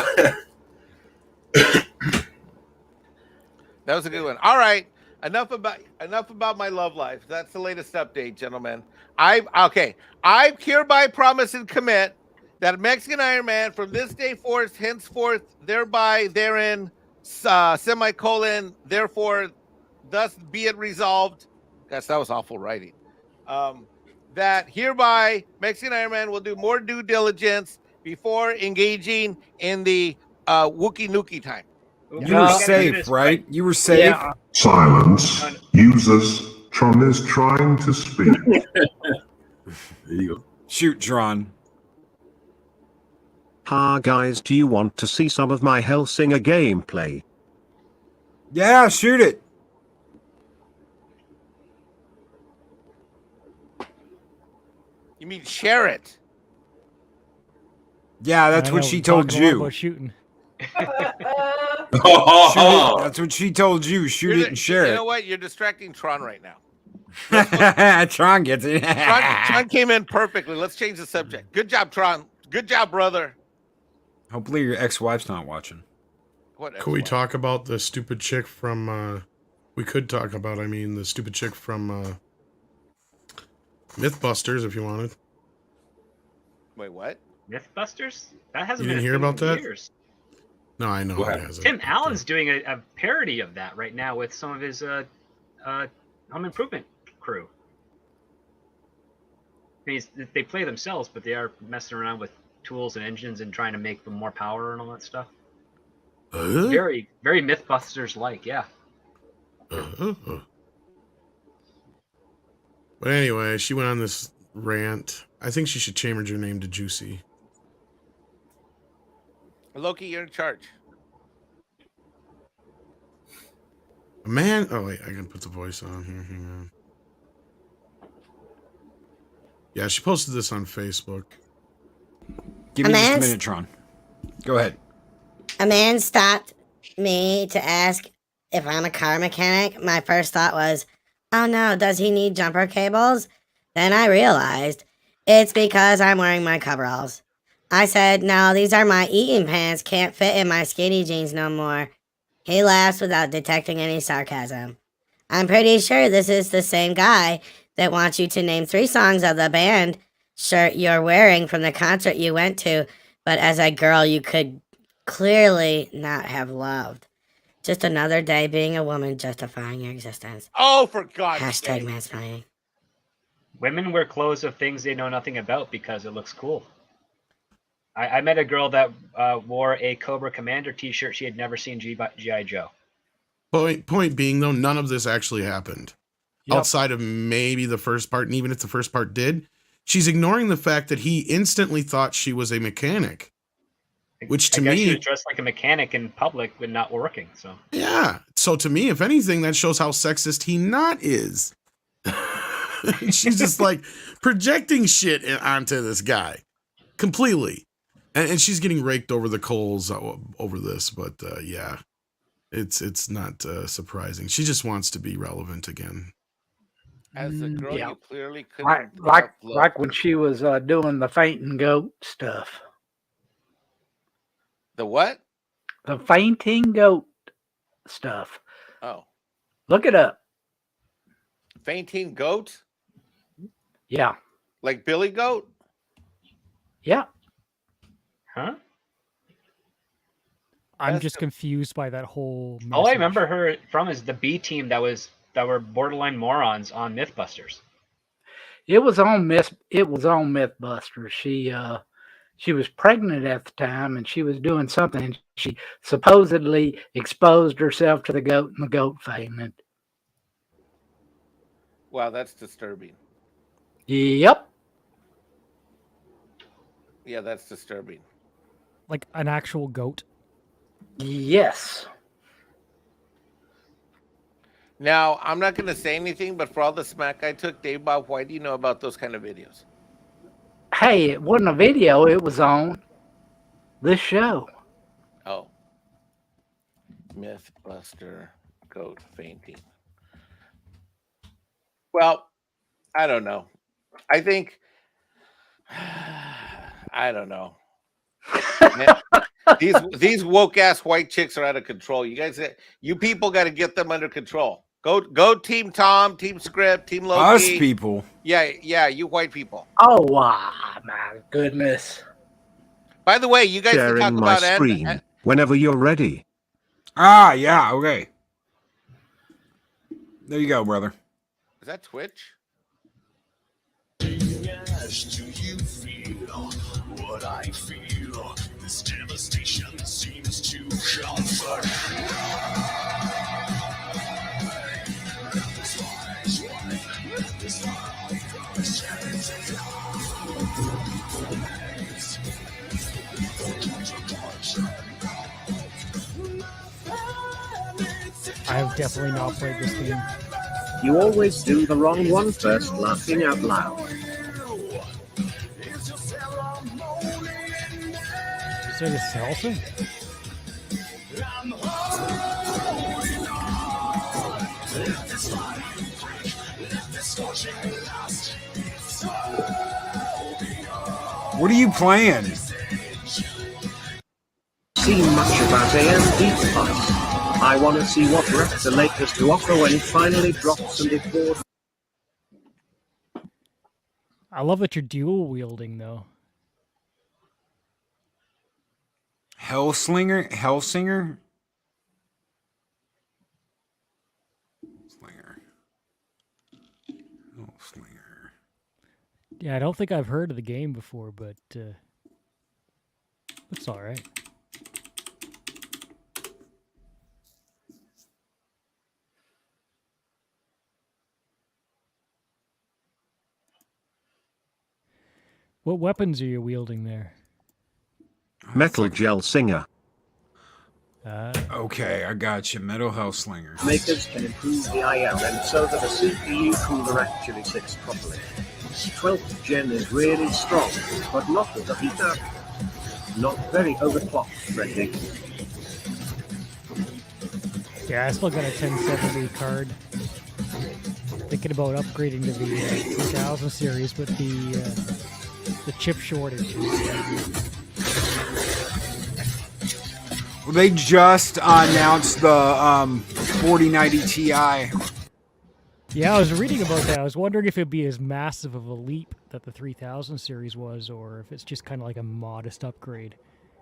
[SPEAKER 5] That was a good one. All right. Enough about my love life. That's the latest update, gentlemen. I hereby promise and commit that Mexican Iron Man from this day forth, henceforth, thereby, therein, semicolon, therefore, thus be it resolved. Gosh, that was awful writing. That hereby Mexican Iron Man will do more due diligence before engaging in the Wookie Nookie time.
[SPEAKER 4] You were safe, right? You were safe.
[SPEAKER 2] Yeah.
[SPEAKER 11] Silence. Users. Tron is trying to speak.
[SPEAKER 10] There you go.
[SPEAKER 4] Shoot, Tron.
[SPEAKER 12] Guys, do you want to see some of my Hellsinger gameplay?
[SPEAKER 4] Yeah, shoot it.
[SPEAKER 5] You mean share it?
[SPEAKER 4] Yeah, that's
[SPEAKER 6] I
[SPEAKER 4] what
[SPEAKER 6] know,
[SPEAKER 4] she
[SPEAKER 6] we're
[SPEAKER 4] told
[SPEAKER 6] talking a lot
[SPEAKER 4] you.
[SPEAKER 6] about shooting.
[SPEAKER 4] Shoot it. That's what she told you. Shoot it and share
[SPEAKER 5] You
[SPEAKER 4] it.
[SPEAKER 5] know what? You're distracting Tron right now.
[SPEAKER 4] Tron gets it.
[SPEAKER 5] Tron came in perfectly. Let's change the subject. Good job, Tron. Good job, brother.
[SPEAKER 4] Hopefully your ex-wife's not watching.
[SPEAKER 5] What?
[SPEAKER 8] Could we talk about the stupid chick from we could talk about, I mean, the stupid chick from MythBusters if you wanted.
[SPEAKER 5] Wait, what?
[SPEAKER 7] MythBusters? That hasn't
[SPEAKER 8] You
[SPEAKER 7] been
[SPEAKER 8] didn't
[SPEAKER 7] a
[SPEAKER 8] hear
[SPEAKER 7] thing
[SPEAKER 8] about
[SPEAKER 7] in
[SPEAKER 8] that?
[SPEAKER 7] years.
[SPEAKER 8] No, I know it hasn't.
[SPEAKER 7] Tim Allen's doing a parody of that right now with some of his home improvement crew. They play themselves, but they are messing around with tools and engines and trying to make them more power and all that stuff. Very, very MythBusters like, yeah.
[SPEAKER 8] But anyway, she went on this rant. I think she should change her name to Juicy.
[SPEAKER 5] Loki, you're in charge.
[SPEAKER 8] A man. Oh wait, I can put the voice on here. Hang on. Yeah, she posted this on Facebook.
[SPEAKER 4] Give me just a minute, Tron. Go ahead.
[SPEAKER 13] A man stopped me to ask if I'm a car mechanic. My first thought was, oh no, does he need jumper cables? Then I realized it's because I'm wearing my coveralls. I said, no, these are my eating pants, can't fit in my skinny jeans no more. He laughs without detecting any sarcasm. I'm pretty sure this is the same guy that wants you to name 3 songs of the band shirt you're wearing from the concert you went to, but as a girl you could clearly not have loved. Just another day being a woman justifying your existence.
[SPEAKER 5] Oh, for God's
[SPEAKER 13] Hashtag
[SPEAKER 5] sake.
[SPEAKER 13] mansplaining.
[SPEAKER 7] Women wear clothes of things they know nothing about because it looks cool. I met a girl that wore a Cobra Commander T-shirt. She had never seen G.I. Joe.
[SPEAKER 8] Point being, though, none of this actually happened.
[SPEAKER 2] Yep.
[SPEAKER 8] Outside of maybe the first part, and even if the first part did, she's ignoring the fact that he instantly thought she was a mechanic. Which to
[SPEAKER 7] I guess
[SPEAKER 8] me,
[SPEAKER 7] she was dressed like a mechanic in public, but not working. So
[SPEAKER 8] yeah. So to me, if anything, that shows how sexist he not is. She's just like projecting shit onto this guy completely, and she's getting raked over the coals over this. But yeah, it's not surprising. She just wants to be relevant again.
[SPEAKER 5] As a girl,
[SPEAKER 2] Yeah.
[SPEAKER 5] you clearly
[SPEAKER 2] Like
[SPEAKER 5] couldn't.
[SPEAKER 2] like when she was doing the fainting goat stuff.
[SPEAKER 5] The what?
[SPEAKER 2] The fainting goat stuff.
[SPEAKER 5] Oh,
[SPEAKER 2] Look it up.
[SPEAKER 5] fainting goat,
[SPEAKER 2] Yeah.
[SPEAKER 5] like Billy Goat.
[SPEAKER 2] Yeah.
[SPEAKER 7] huh?
[SPEAKER 6] I'm
[SPEAKER 5] That's
[SPEAKER 6] just
[SPEAKER 5] the-
[SPEAKER 6] confused by that whole.
[SPEAKER 7] All I
[SPEAKER 6] message.
[SPEAKER 7] remember her from is the B team that were borderline morons on MythBusters.
[SPEAKER 2] It was on MythBusters. She was pregnant at the time and she was doing something and she supposedly exposed herself to the goat and the goat fainted.
[SPEAKER 5] Wow, that's disturbing.
[SPEAKER 2] Yep.
[SPEAKER 5] Yeah, that's disturbing.
[SPEAKER 6] Like an actual goat.
[SPEAKER 2] Yes.
[SPEAKER 5] Now, I'm not going to say anything, but for all the smack I took, Dave Bob, why do you know about those kind of videos?
[SPEAKER 2] Hey, it wasn't a video, it was on this show.
[SPEAKER 5] Oh. MythBuster goat fainting. Well, I don't know. I think I don't know. These woke ass white chicks are out of control. You people got to get them under control. Go Team Tom, Team Script, Team Loki.
[SPEAKER 4] Us people.
[SPEAKER 5] Yeah, you white people.
[SPEAKER 2] Oh, my goodness.
[SPEAKER 5] By the way, you guys can
[SPEAKER 12] Sharing
[SPEAKER 5] talk
[SPEAKER 12] my
[SPEAKER 5] about
[SPEAKER 12] screen whenever you're ready.
[SPEAKER 4] Ah, yeah, okay. There you go, brother.
[SPEAKER 5] Is that Twitch?
[SPEAKER 1] Yes, do you feel what I feel? This devastation seems to comfort.
[SPEAKER 6] I have definitely not played this game.
[SPEAKER 12] You always do the wrong one first, laughing out loud.
[SPEAKER 6] Is there a salsa?
[SPEAKER 4] What are you playing?
[SPEAKER 12] Seen much about AMD Spice. I want to see what Raptor Lake has to offer when it finally drops and it board.
[SPEAKER 6] I love that you're dual wielding though.
[SPEAKER 4] Hellsinger?
[SPEAKER 6] Yeah, I don't think I've heard of the game before, but it's all right. What weapons are you wielding there?
[SPEAKER 12] Metal Gel Singer.
[SPEAKER 4] Okay, I got you. Metal Hellslinger.
[SPEAKER 12] Makers can improve the IRM so that a CPU cooler actually sits properly. 12th gen is really strong, but not with a heater. Not very overclocked friendly.
[SPEAKER 6] Yeah, I still got a 1070 card. Thinking about upgrading to the 3000 series, but the chip shortage.
[SPEAKER 4] Well, they just announced the 4090 Ti.
[SPEAKER 6] Yeah, I was reading about that. I was wondering if it'd be as massive of a leap that the 3000 series was, or if it's just kind of like a modest upgrade.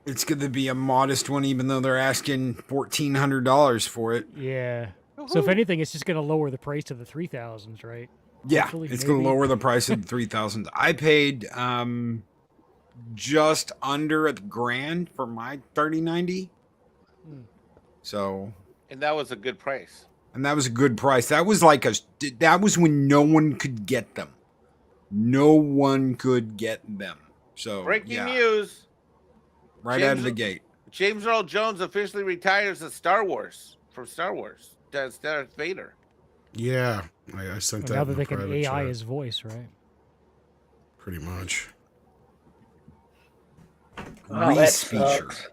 [SPEAKER 4] It's going to be a modest one, even though they're asking $1,400 for it.
[SPEAKER 6] Yeah. So if anything, it's just going to lower the price to the 3000s, right?
[SPEAKER 4] Yeah,
[SPEAKER 6] Hopefully,
[SPEAKER 4] it's going to
[SPEAKER 6] maybe.
[SPEAKER 4] lower the price of 3,000. I paid just under $1,000 for my 3090. So,
[SPEAKER 5] And that was a good price.
[SPEAKER 4] and that was a good price. That was that was when no one could get them. No one could get them. So
[SPEAKER 5] Breaking news.
[SPEAKER 4] Right out of the gate.
[SPEAKER 5] James Earl Jones officially retires from Star Wars. As Darth Vader.
[SPEAKER 8] Yeah, I sent that.
[SPEAKER 6] Now that they can
[SPEAKER 8] private
[SPEAKER 6] AI
[SPEAKER 8] chat.
[SPEAKER 6] his voice, right?
[SPEAKER 8] Pretty much.
[SPEAKER 2] Oh, that sucks.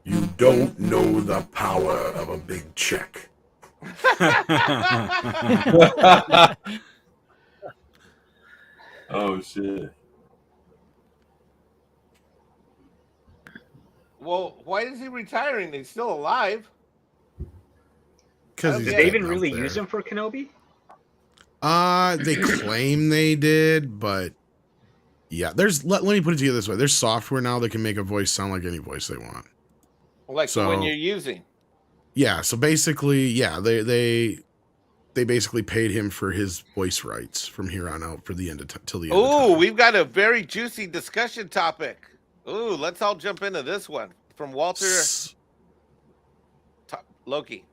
[SPEAKER 11] You don't know the power of a big check.
[SPEAKER 9] Oh shit.
[SPEAKER 5] Well, why is he retiring? He's still alive.
[SPEAKER 8] Because
[SPEAKER 7] did they even really use him for Kenobi?
[SPEAKER 8] They claim they did, but yeah, let me put it to you this way: there's software now that can make a voice sound like any voice they want.
[SPEAKER 5] Like the one you're using.
[SPEAKER 8] Yeah, so basically, yeah, they basically paid him for his voice rights from here on out for the end of till the end.
[SPEAKER 5] Oh, we've got a very juicy discussion topic. Ooh, let's all jump into this one from Walter Loki.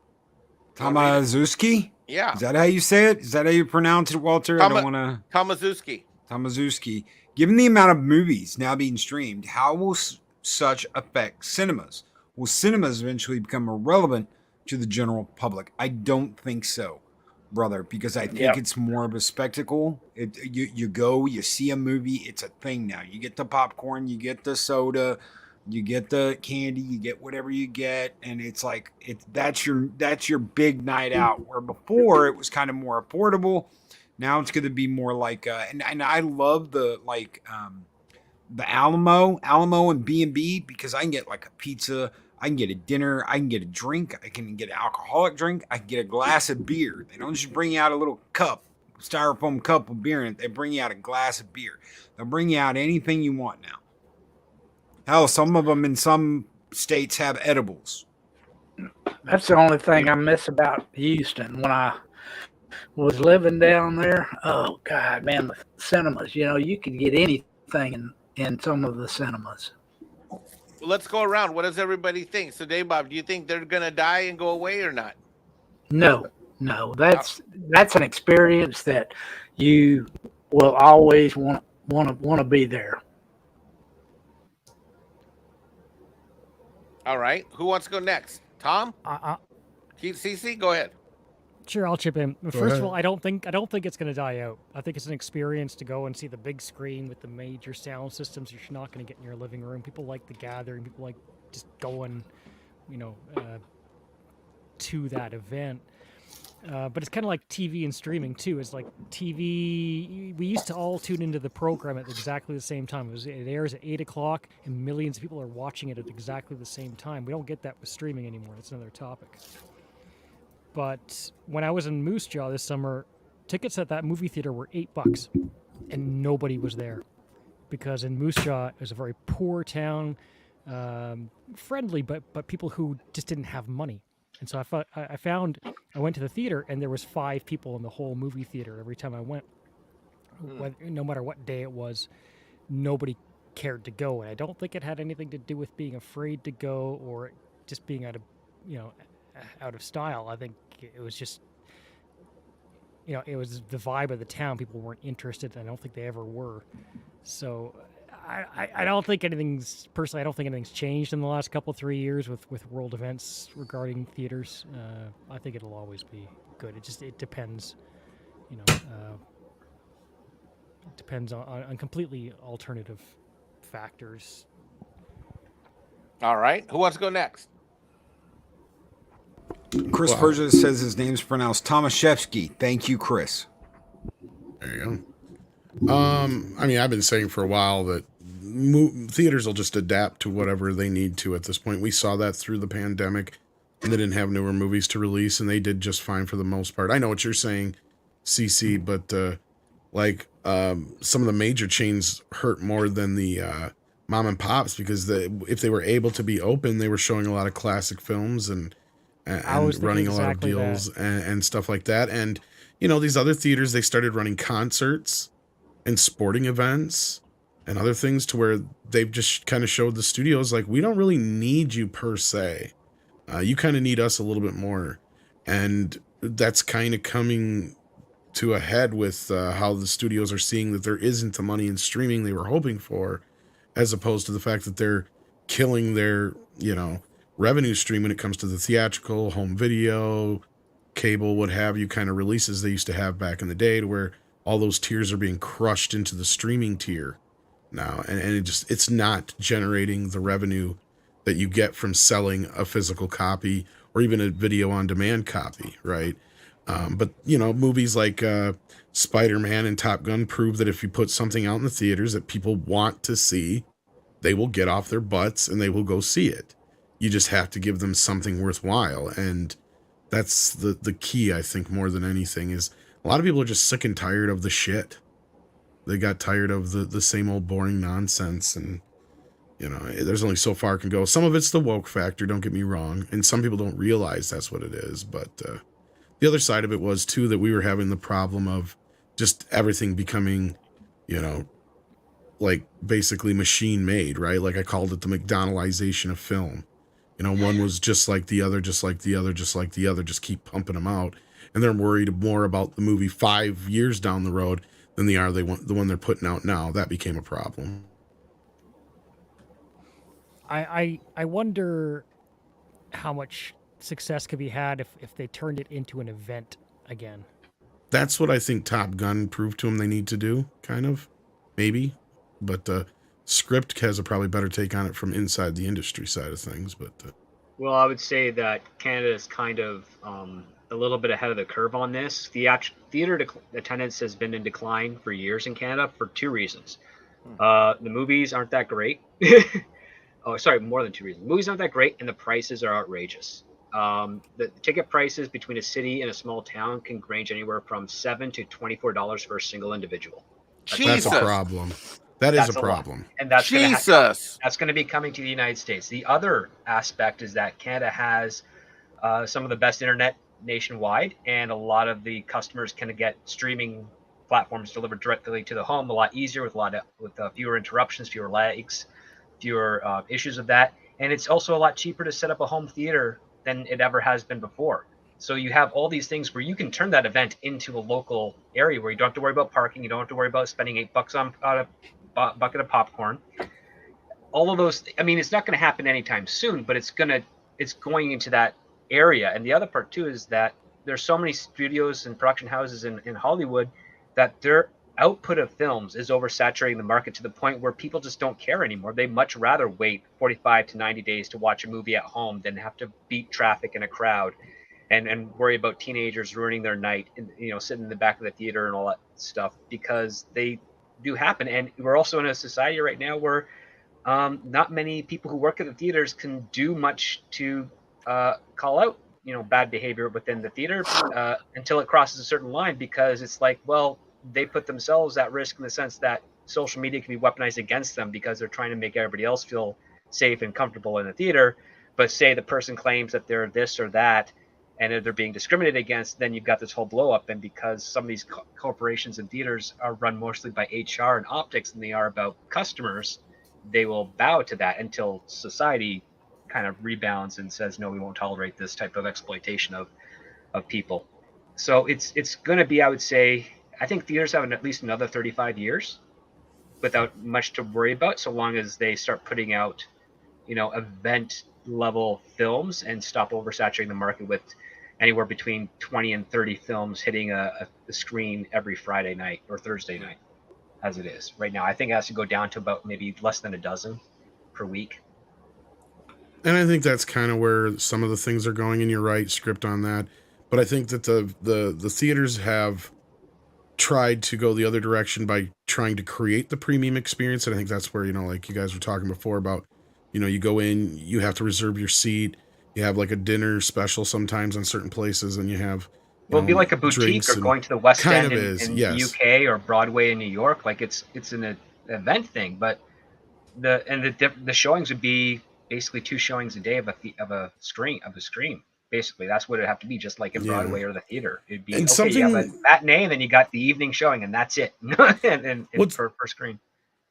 [SPEAKER 4] Tomaszewski?
[SPEAKER 5] Yeah.
[SPEAKER 4] Is that how you say it? Is that how you pronounce it, Walter? I don't want to.
[SPEAKER 5] Tomaszewski.
[SPEAKER 4] Given the amount of movies now being streamed, how will such affect cinemas? Will cinemas eventually become irrelevant to the general public? I don't think so, brother, because I think it's more of a spectacle. You go, you see a movie, it's a thing now. You get the popcorn, you get the soda, you get the candy, you get whatever you get, and it's like that's your big night out. Where before it was kind of more affordable. Now it's going to be more like and I love the Alamo and B&B because I can get like a pizza, I can get a dinner, I can get a drink, I can get an alcoholic drink, I can get a glass of beer. They don't just bring you out a little cup, styrofoam cup of beer in it. They bring you out a glass of beer. They'll bring you out anything you want now. Hell, some of them in some states have edibles.
[SPEAKER 2] That's the only thing I miss about Houston. When I was living down there, oh God, man, the cinemas, you could get anything in some of the cinemas.
[SPEAKER 5] Let's go around. What does everybody think? So, Dave Bob, do you think they're going to die and go away or not?
[SPEAKER 2] No, that's an experience that you will always want to be there.
[SPEAKER 5] All right. Who wants to go next? Tom? CC, go ahead.
[SPEAKER 6] Sure, I'll chip in. First of all, I don't think it's going to die out. I think it's an experience to go and see the big screen with the major sound systems. You're not going to get in your living room. People like the gathering. People like just going, to that event. But it's kind of like TV and streaming too. It's like TV. We used to all tune into the program at exactly the same time. It airs at 8 o'clock, and millions of people are watching it at exactly the same time. We don't get that with streaming anymore. That's another topic. But when I was in Moose Jaw this summer, tickets at that movie theater were $8, and nobody was there because in Moose Jaw it was a very poor town, friendly, but people who just didn't have money. And so I went to the theater and there was 5 people in the whole movie theater every time I went. No matter what day it was, nobody cared to go, and I don't think it had anything to do with being afraid to go or just being out of style. I think it was just, it was the vibe of the town. People weren't interested. I don't think they ever were. So I don't think anything's changed in the last 3 years with world events regarding theaters. I think it'll always be good. It depends, it depends on completely alternative factors.
[SPEAKER 5] All right. Who wants to go next?
[SPEAKER 4] Chris Persia says his name's pronounced Tomaszewski. Thank you, Chris.
[SPEAKER 8] There you go. I've been saying for a while that theaters will just adapt to whatever they need to at this point. We saw that through the pandemic, and they didn't have newer movies to release, and they did just fine for the most part. I know what you're saying, CC, but some of the major chains hurt more than the mom and pops because if they were able to be open, they were showing a lot of classic films and running a lot of deals and stuff like that. And these other theaters, they started running concerts and sporting events and other things to where they've just kind of showed the studios like, we don't really need you per se. You kind of need us a little bit more. And that's kind of coming to a head with how the studios are seeing that there isn't the money in streaming they were hoping for, as opposed to the fact that they're killing their, revenue stream when it comes to the theatrical, home video, cable, what have you, kind of releases they used to have back in the day, to where all those tiers are being crushed into the streaming tier now. And it's not generating the revenue that you get from selling a physical copy or even a video on demand copy, right? But movies like Spider-Man and Top Gun prove that if you put something out in the theaters that people want to see, they will get off their butts and they will go see it. You just have to give them something worthwhile. And that's the key, I think, more than anything, is a lot of people are just sick and tired of the shit. They got tired of the same old boring nonsense. And, there's only so far it can go. Some of it's the woke factor, don't get me wrong. And some people don't realize that's what it is. But the other side of it was, too, that we were having the problem of just everything becoming, like basically machine made, right? Like I called it the McDonaldization of film. One was just like the other, just like the other, just like the other, just keep pumping them out. And they're worried more about the movie 5 years down the road than they are the one they're putting out now. That became a problem.
[SPEAKER 6] I wonder how much success could be had if they turned it into an event again.
[SPEAKER 8] That's what I think Top Gun proved to them they need to do, kind of, maybe. But Script has a probably better take on it from inside the industry side of things. But
[SPEAKER 7] well, I would say that Canada is kind of a little bit ahead of the curve on this. The theater attendance has been in decline for years in Canada for two reasons. The movies aren't that great. Oh, sorry, more than two reasons. The movies aren't that great, and the prices are outrageous. The ticket prices between a city and a small town can range anywhere from $7 to $24 for a single individual.
[SPEAKER 8] That's a problem. That's a problem.
[SPEAKER 7] And that's
[SPEAKER 5] Jesus.
[SPEAKER 7] That's going to be coming to the United States. The other aspect is that Canada has some of the best internet nationwide, and a lot of the customers can get streaming platforms delivered directly to the home a lot easier, with fewer interruptions, fewer lags, fewer issues of that. And it's also a lot cheaper to set up a home theater than it ever has been before. So you have all these things where you can turn that event into a local area where you don't have to worry about parking, you don't have to worry about spending $8 on a bucket of popcorn. All of those, I mean, it's not going to happen anytime soon, but it's going into that area. And the other part too is that there's so many studios and production houses in Hollywood that their output of films is oversaturating the market to the point where people just don't care anymore. They much rather wait 45 to 90 days to watch a movie at home than have to beat traffic in a crowd and worry about teenagers ruining their night and sitting in the back of the theater and all that stuff, because they do happen. And we're also in a society right now where not many people who work at the theaters can do much to call out bad behavior within the theater until it crosses a certain line, because it's like, well, they put themselves at risk in the sense that social media can be weaponized against them because they're trying to make everybody else feel safe and comfortable in the theater. But say the person claims that they're this or that and if they're being discriminated against, then you've got this whole blow up. And because some of these corporations and theaters are run mostly by HR and optics than they are about customers, they will bow to that until society kind of rebounds and says, no, we won't tolerate this type of exploitation of people. So it's going to be, I would say, I think theaters have at least another 35 years without much to worry about, so long as they start putting out, event level films and stop oversaturating the market with anywhere between 20 and 30 films hitting a screen every Friday night or Thursday night, as it is right now. I think it has to go down to about maybe less than a dozen per week.
[SPEAKER 8] And I think that's kind of where some of the things are going, and you're right, Script, on that. But I think that the theaters have tried to go the other direction by trying to create the premium experience. And I think that's where, like you guys were talking before about, you go in, you have to reserve your seat. You have like a dinner special sometimes on certain places, and you have,
[SPEAKER 7] it'd be like a boutique or going to the West End in
[SPEAKER 8] yes.
[SPEAKER 7] UK or Broadway in New York. Like it's an event thing, but the showings would be basically 2 showings a day of a screen. Basically, that's what it'd have to be, just like in Broadway or the theater. It'd be
[SPEAKER 8] And
[SPEAKER 7] okay. You have a
[SPEAKER 8] something-
[SPEAKER 7] matinee, and then you got the evening showing, and that's it. and for screen.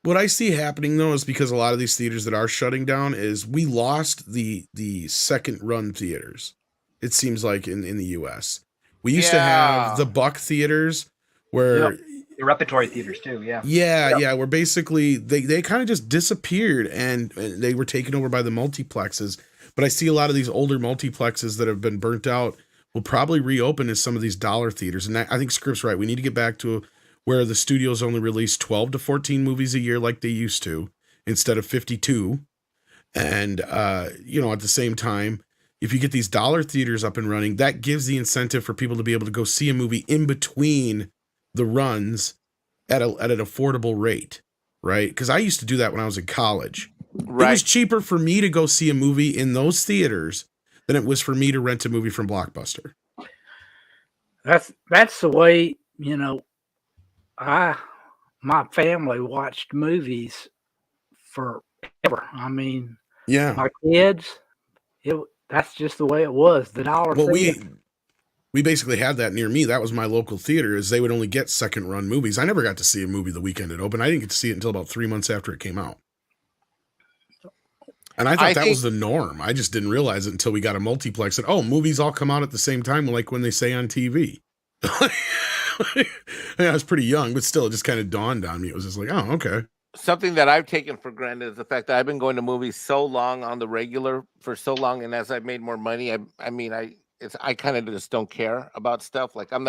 [SPEAKER 8] What I see happening though is because a lot of these theaters that are shutting down is we lost the second run theaters. It seems like in the US. We used to have the Buck theaters where
[SPEAKER 7] the repertory theaters too, yeah.
[SPEAKER 8] Yeah, where basically they kind of just disappeared and they were taken over by the multiplexes. But I see a lot of these older multiplexes that have been burnt out will probably reopen as some of these dollar theaters. And I think Script's right. We need to get back to where the studios only release 12 to 14 movies a year like they used to, instead of 52. And, you know, at the same time, if you get these dollar theaters up and running, that gives the incentive for people to be able to go see a movie in between the runs at an affordable rate, right? Because I used to do that when I was in college. Right. It was cheaper for me to go see a movie in those theaters than it was for me to rent a movie from Blockbuster.
[SPEAKER 2] That's the way, you know, my family watched movies forever. I mean,
[SPEAKER 8] yeah,
[SPEAKER 2] my kids, that's just the way it was. The dollar.
[SPEAKER 8] Well, we basically had that near me. That was my local theater. Is they would only get second run movies. I never got to see a movie the weekend it opened. I didn't get to see it until about 3 months after it came out. And I thought that was the norm. I just didn't realize it until we got a multiplex. And movies all come out at the same time, like when they say on TV. I was pretty young, but still, it just kind of dawned on me. It was just like, oh, okay.
[SPEAKER 5] Something that I've taken for granted is the fact that I've been going to movies so long on the regular for so long, and as I've made more money, I kind of just don't care about stuff. Like I'm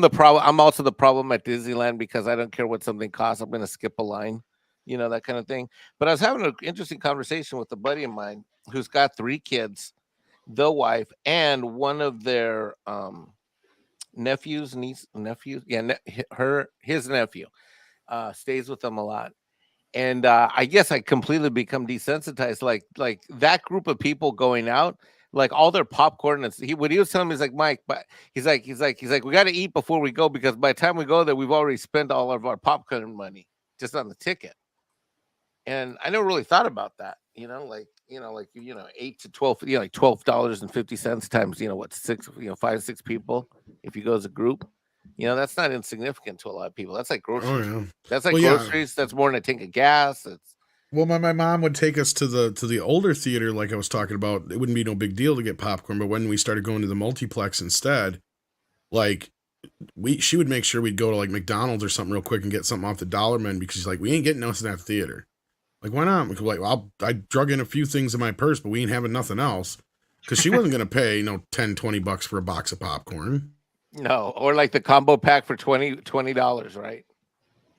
[SPEAKER 5] the problem. I'm also the problem at Disneyland because I don't care what something costs. I'm going to skip a line, you know, that kind of thing. But I was having an interesting conversation with a buddy of mine who's got 3 kids, the wife, and one of their his nephew stays with them a lot. And I guess I completely become desensitized. Like that group of people going out, like all their popcorn. And what he was telling me is like, Mike, but he's like, we got to eat before we go because by the time we go there, we've already spent all of our popcorn money just on the ticket. And I never really thought about that, you know, 8 to 12, you know, like $12.50 times, you know, what, 5, 6 people. If you go as a group. You know, that's not insignificant to a lot of people. That's like groceries.
[SPEAKER 8] Oh, yeah.
[SPEAKER 5] That's like groceries. Yeah. That's more than a tank of gas.
[SPEAKER 8] Well, my mom would take us to the older theater, like I was talking about. It wouldn't be no big deal to get popcorn, but when we started going to the multiplex instead, like she would make sure we'd go to like McDonald's or something real quick and get something off the dollar menu because she's like, we ain't getting nothing at the theater. Like, why not? Like, well, I drug in a few things in my purse, but we ain't having nothing else because she wasn't gonna pay $10, $20 for a box of popcorn.
[SPEAKER 5] No, or like the combo pack for $20, right?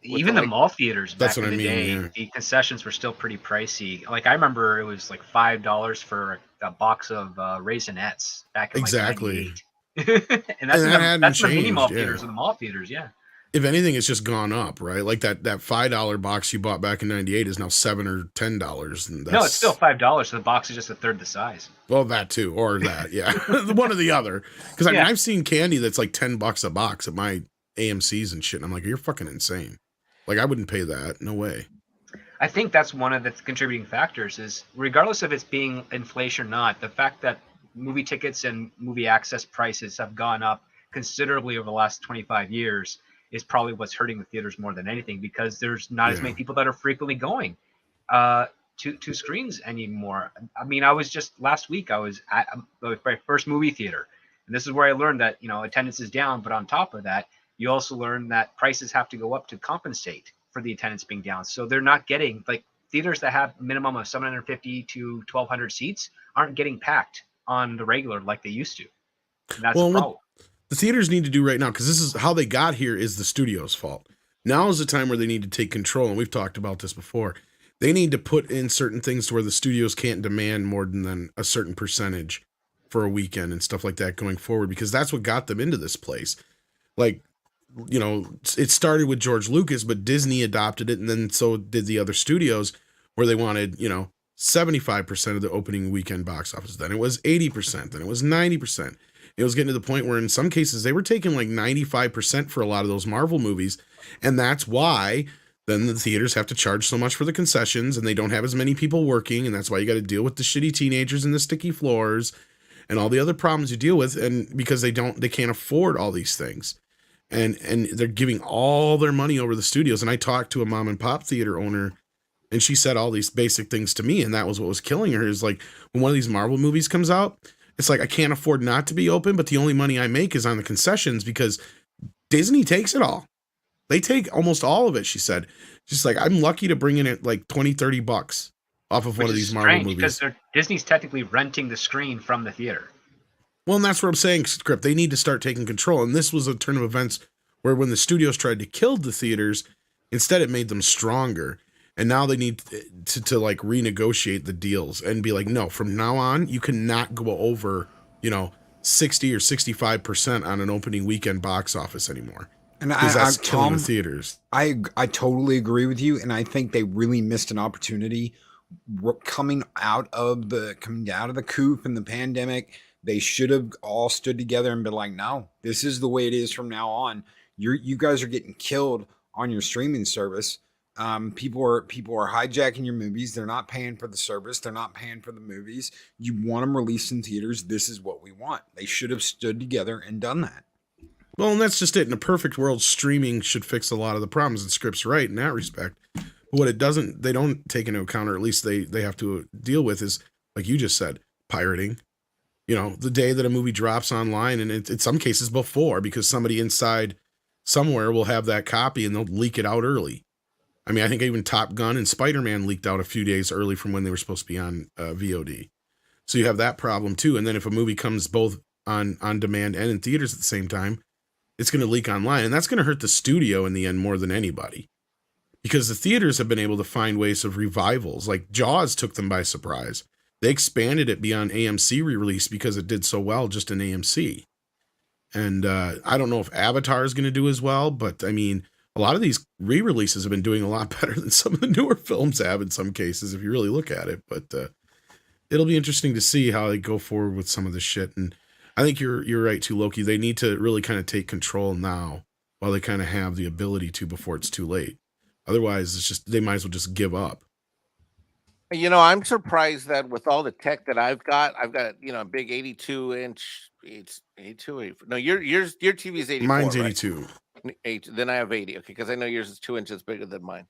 [SPEAKER 7] Even the mall theaters back in the day,
[SPEAKER 8] yeah.
[SPEAKER 7] The concessions were still pretty pricey. Like I remember it was like $5 for a box of Raisinets back in
[SPEAKER 8] exactly.
[SPEAKER 7] Like and that's the mini mall theaters and the mall theaters, yeah.
[SPEAKER 8] If anything, it's just gone up, right? Like that $5 box you bought back in '98 is now $7 or $10. And
[SPEAKER 7] no, it's still $5. So the box is just a third the size.
[SPEAKER 8] Well, that too, or that, yeah, one or the other. Because I mean, I've seen candy that's like $10 a box at my AMC's and shit. And I'm like, you're fucking insane. Like, I wouldn't pay that. No way.
[SPEAKER 7] I think that's one of the contributing factors is regardless of it's being inflation or not, the fact that movie tickets and movie access prices have gone up considerably over the last 25 years is probably what's hurting the theaters more than anything because there's not as many people that are frequently going to screens anymore. I mean, I was just last week, I was at my first movie theater. And this is where I learned that, you know, attendance is down. But on top of that, you also learn that prices have to go up to compensate for the attendance being down. So they're not getting, like, theaters that have minimum of 750 to 1,200 seats aren't getting packed on the regular like they used to. And that's a problem.
[SPEAKER 8] The theaters need to do right now, because this is how they got here, is the studio's fault. Now is the time where they need to take control, and we've talked about this before. They need to put in certain things to where the studios can't demand more than a certain percentage for a weekend and stuff like that going forward, because that's what got them into this place. Like, you know, it started with George Lucas, but Disney adopted it, and then so did the other studios, where they wanted, you know, 75% of the opening weekend box office. Then it was 80%, then it was 90%. It was getting to the point where in some cases they were taking like 95% for a lot of those Marvel movies. And that's why then the theaters have to charge so much for the concessions and they don't have as many people working. And that's why you got to deal with the shitty teenagers and the sticky floors. and all the other problems you deal with, and because they can't afford all these things. And they're giving all their money over the studios. And I talked to a mom and pop theater owner, and she said all these basic things to me, and that was what was killing her. Is like, when one of these Marvel movies comes out, it's like, I can't afford not to be open, but the only money I make is on the concessions because Disney takes it all. They take almost all of it, she said. She's like, I'm lucky to bring in it like $20-$30 off of one of these Marvel movies.
[SPEAKER 7] Because Disney's technically renting the screen from the theater.
[SPEAKER 8] Well, and that's what I'm saying, Script. They need to start taking control. And this was a turn of events where when the studios tried to kill the theaters, instead it made them stronger. And now they need to like renegotiate the deals and be like, no, from now on, you cannot go over, 60 or 65% on an opening weekend box office animore.
[SPEAKER 4] And
[SPEAKER 8] that's killing the theaters.
[SPEAKER 4] I totally agree with you. And I think they really missed an opportunity coming out of the coup and the pandemic. They should have all stood together and been like, no, this is the way it is from now on. You guys are getting killed on your streaming service. People are hijacking your movies. They're not paying for the service. They're not paying for the movies. You want them released in theaters. This is what we want. They should have stood together and done that.
[SPEAKER 8] Well, and that's just it. In a perfect world, streaming should fix a lot of the problems, and Script's right in that respect. But what they don't take into account, or at least they have to deal with, is, like you just said, pirating. The day that a movie drops online, and in some cases before, because somebody inside somewhere will have that copy and they'll leak it out early. I mean, I think even Top Gun and Spider-Man leaked out a few days early from when they were supposed to be on VOD. So you have that problem too. And then if a movie comes both on demand and in theaters at the same time, it's going to leak online. And that's going to hurt the studio in the end more than anybody. Because the theaters have been able to find ways of revivals. Like Jaws took them by surprise. They expanded it beyond AMC re-release because it did so well just in AMC. And I don't know if Avatar is going to do as well, but I mean, a lot of these re-releases have been doing a lot better than some of the newer films have in some cases, if you really look at it. But it'll be interesting to see how they go forward with some of this shit. And I think you're right too, Loki. They need to really kind of take control now while they kind of have the ability to before it's too late. Otherwise, it's just, they might as well just give up.
[SPEAKER 5] I'm surprised that with all the tech that I've got a big 82-inch. It's 82. No, your TV is 84.
[SPEAKER 8] Mine's 82.
[SPEAKER 5] Right? Then I have 80. Okay, because I know yours is 2 inches bigger than mine.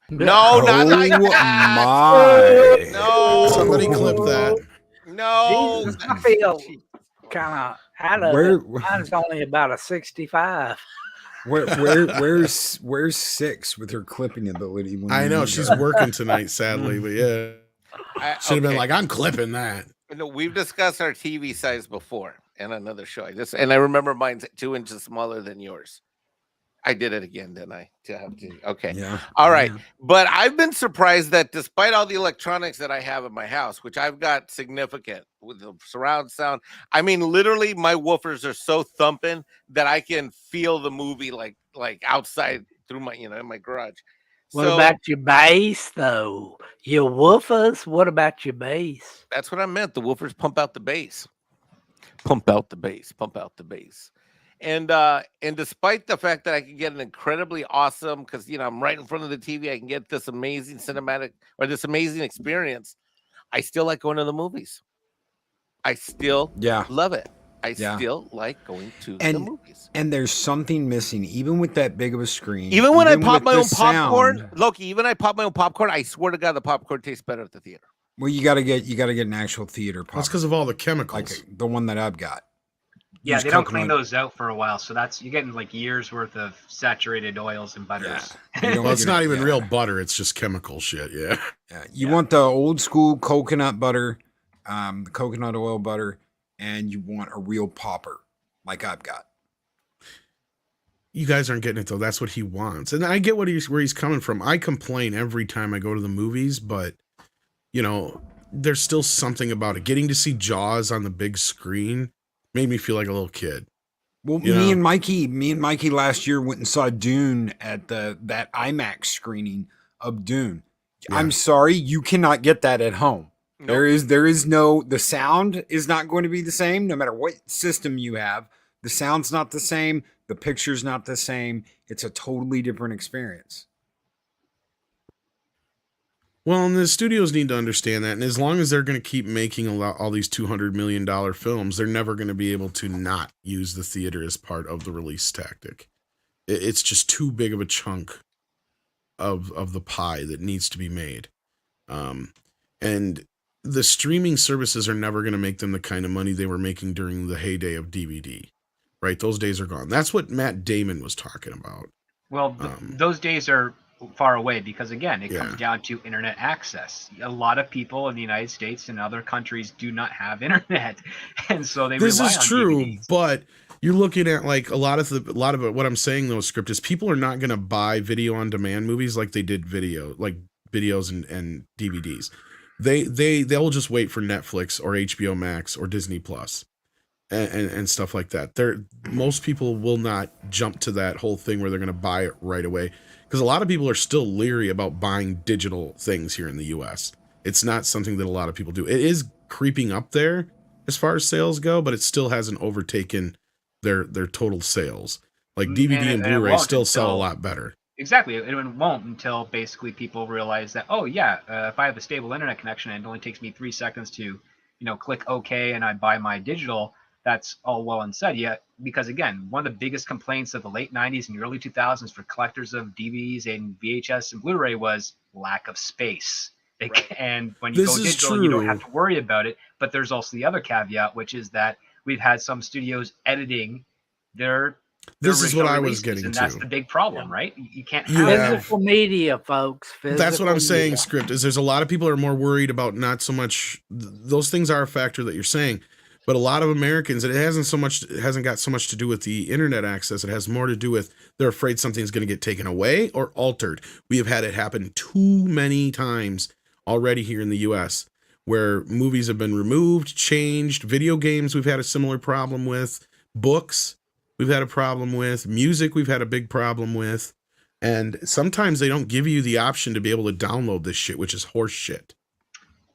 [SPEAKER 4] No, not like
[SPEAKER 5] that.
[SPEAKER 4] My.
[SPEAKER 5] No,
[SPEAKER 8] somebody clip that.
[SPEAKER 5] No,
[SPEAKER 2] Jesus, I feel kind of out of it. Mine's only about a 65.
[SPEAKER 4] Where's 6 with her clipping ability?
[SPEAKER 8] I know she's working tonight, sadly, but yeah, should have been like, I'm clipping that.
[SPEAKER 5] No, we've discussed our TV size before in another show. And I remember mine's 2 inches smaller than yours. I did it again, didn't I? Okay.
[SPEAKER 4] Yeah.
[SPEAKER 5] All right. Yeah. But I've been surprised that despite all the electronics that I have in my house, which I've got significant with the surround sound, I mean, literally my woofers are so thumping that I can feel the movie like outside through my, in my garage.
[SPEAKER 2] What about your bass, though? Your woofers? What about your bass?
[SPEAKER 5] That's what I meant. The woofers pump out the bass. Pump out the bass. Pump out the bass. And despite the fact that I can get an incredibly awesome, because I'm right in front of the TV, I can get this amazing cinematic or this amazing experience. I still like going to the movies. I still love it. I still like going to the movies.
[SPEAKER 4] And there's something missing, even with that big of a screen.
[SPEAKER 5] Even when I pop my own popcorn, Loki. Even I pop my own popcorn. I swear to God, the popcorn tastes better at the theater.
[SPEAKER 4] Well, you got to get an actual theater popcorn.
[SPEAKER 8] That's because of all the chemicals,
[SPEAKER 4] like the one that I've got.
[SPEAKER 7] Yeah, they don't clean those out for a while, so you're getting like years worth of saturated oils and butters.
[SPEAKER 8] Yeah. Well, it's not even real butter; it's just chemical shit. Yeah.
[SPEAKER 4] You want the old school coconut butter, the coconut oil butter, and you want a real popper, like I've got.
[SPEAKER 8] You guys aren't getting it though. That's what he wants, and I get where he's coming from. I complain every time I go to the movies, but there's still something about it. Getting to see Jaws on the big screen made me feel like a little kid.
[SPEAKER 4] Well, me and Mikey last year went and saw Dune at that IMAX screening of Dune. Yeah. I'm sorry, you cannot get that at home. Nope. The sound is not going to be the same no matter what system you have. The sound's not the same. The picture's not the same. It's a totally different experience.
[SPEAKER 8] Well, and the studios need to understand that, and as long as they're going to keep making all these $200 million films, they're never going to be able to not use the theater as part of the release tactic. It's just too big of a chunk of the pie that needs to be made. And the streaming services are never going to make them the kind of money they were making during the heyday of DVD, right? Those days are gone. That's what Matt Damon was talking about.
[SPEAKER 7] Well, those days are far away because, again, it comes
[SPEAKER 8] Yeah.
[SPEAKER 7] down to internet access. A lot of people in the United States and other countries do not have internet, and so they
[SPEAKER 8] This
[SPEAKER 7] rely
[SPEAKER 8] is
[SPEAKER 7] on
[SPEAKER 8] true,
[SPEAKER 7] DVDs.
[SPEAKER 8] but you're looking at like a lot of what I'm saying though, script is people are not going to buy video on demand movies like they did videos and DVDs. They'll just wait for Netflix or HBO Max or Disney Plus and stuff like that. Most people will not jump to that whole thing where they're going to buy it right away, because a lot of people are still leery about buying digital things here in the US. It's not something that a lot of people do. It is creeping up there as far as sales go, but it still hasn't overtaken their total sales. Like DVD and
[SPEAKER 7] it
[SPEAKER 8] Blu-ray
[SPEAKER 7] won't
[SPEAKER 8] still sell a
[SPEAKER 7] until-
[SPEAKER 8] lot better.
[SPEAKER 7] Exactly. It won't until basically people realize that, oh, yeah, if I have a stable internet connection and it only takes me 3 seconds to, click OK and I buy my digital, that's all well and said. Yeah, because, again, one of the biggest complaints of the late 90s and the early 2000s for collectors of DVDs and VHS and Blu-ray was lack of space. And when you
[SPEAKER 8] This
[SPEAKER 7] go
[SPEAKER 8] is
[SPEAKER 7] digital, you don't
[SPEAKER 8] true.
[SPEAKER 7] have to worry about it. But there's also the other caveat, which is that we've had some studios editing their
[SPEAKER 8] This is what
[SPEAKER 7] original
[SPEAKER 8] I was
[SPEAKER 7] releases,
[SPEAKER 8] getting
[SPEAKER 7] and that's
[SPEAKER 8] to.
[SPEAKER 7] the big problem, right? You can't
[SPEAKER 8] You
[SPEAKER 7] have
[SPEAKER 8] have-
[SPEAKER 7] that.
[SPEAKER 2] Physical media, folks.
[SPEAKER 8] That's what I'm
[SPEAKER 2] Physical
[SPEAKER 8] saying,
[SPEAKER 2] media.
[SPEAKER 8] script, is there's a lot of people are more worried about not so much those things are a factor that you're saying, but a lot of Americans, it hasn't got so much to do with the internet access. It has more to do with they're afraid something's going to get taken away or altered. We have had it happen too many times already here in the US where movies have been removed, changed. Video games we've had a similar problem with. Books we've had a problem with. Music we've had a big problem with. And sometimes they don't give you the option to be able to download this shit, which is horse shit.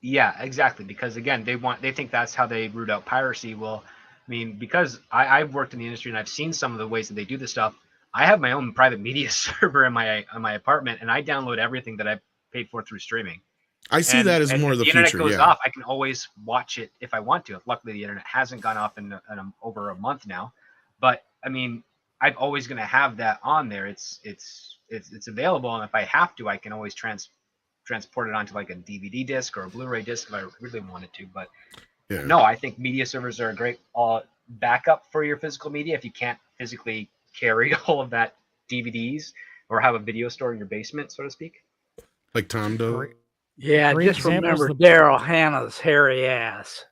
[SPEAKER 7] Yeah, exactly. Because again, they think that's how they root out piracy. Well, I mean, because I've worked in the industry and I've seen some of the ways that they do this stuff. I have my own private media server in my apartment, and I download everything that I paid for through streaming.
[SPEAKER 8] I see that as more of the
[SPEAKER 7] internet
[SPEAKER 8] future.
[SPEAKER 7] goes
[SPEAKER 8] Yeah.
[SPEAKER 7] off, I can always watch it if I want to. Luckily, the internet hasn't gone off in over a month now. But I mean, I'm always going to have that on there. It's available, and if I have to, I can always transport it onto like a DVD disc or a Blu-ray disc if I really wanted to. But
[SPEAKER 8] Yeah.
[SPEAKER 7] no, I think media servers are a great backup for your physical media if you can't physically carry all of that DVDs or have a video store in your basement, so to speak.
[SPEAKER 8] Like Tom does.
[SPEAKER 2] Yeah,
[SPEAKER 6] Great
[SPEAKER 2] just
[SPEAKER 6] examples
[SPEAKER 2] remember
[SPEAKER 6] of the-
[SPEAKER 2] Daryl Hannah's hairy ass.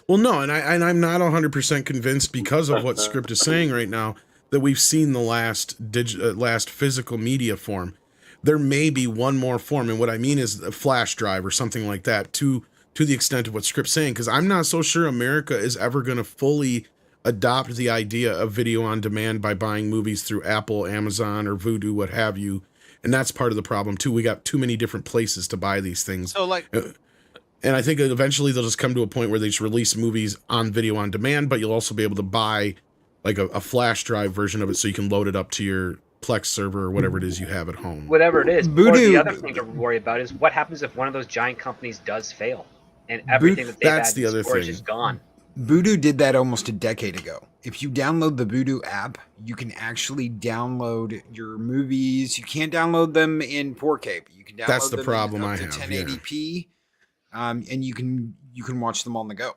[SPEAKER 8] Well, no, and I'm not 100% convinced because of what script is saying right now that we've seen the last physical media form. There may be one more form, and what I mean is a flash drive or something like that to the extent of what script's saying, because I'm not so sure America is ever going to fully adopt the idea of video on demand by buying movies through Apple, Amazon, or Vudu, what have you. And that's part of the problem too. We got too many different places to buy these things.
[SPEAKER 5] So like,
[SPEAKER 8] and I think that eventually they'll just come to a point where they just release movies on video on demand, but you'll also be able to buy like a flash drive version of it so you can load it up to your Plex server or whatever it is you have at home.
[SPEAKER 7] Whatever it is. Or
[SPEAKER 4] Voodoo-
[SPEAKER 7] the other thing to worry about is what happens if one of those giant companies does fail and everything that they've
[SPEAKER 8] That's
[SPEAKER 7] had
[SPEAKER 8] the other
[SPEAKER 7] storage
[SPEAKER 8] thing.
[SPEAKER 7] is gone.
[SPEAKER 4] Voodoo did that almost a decade ago. If you download the Voodoo app, you can actually download your movies. You can't download them in 4K, but you can download
[SPEAKER 8] That's the
[SPEAKER 4] them
[SPEAKER 8] problem
[SPEAKER 4] in up
[SPEAKER 8] I
[SPEAKER 4] to
[SPEAKER 8] have,
[SPEAKER 4] 1080p, and you can watch them on the go.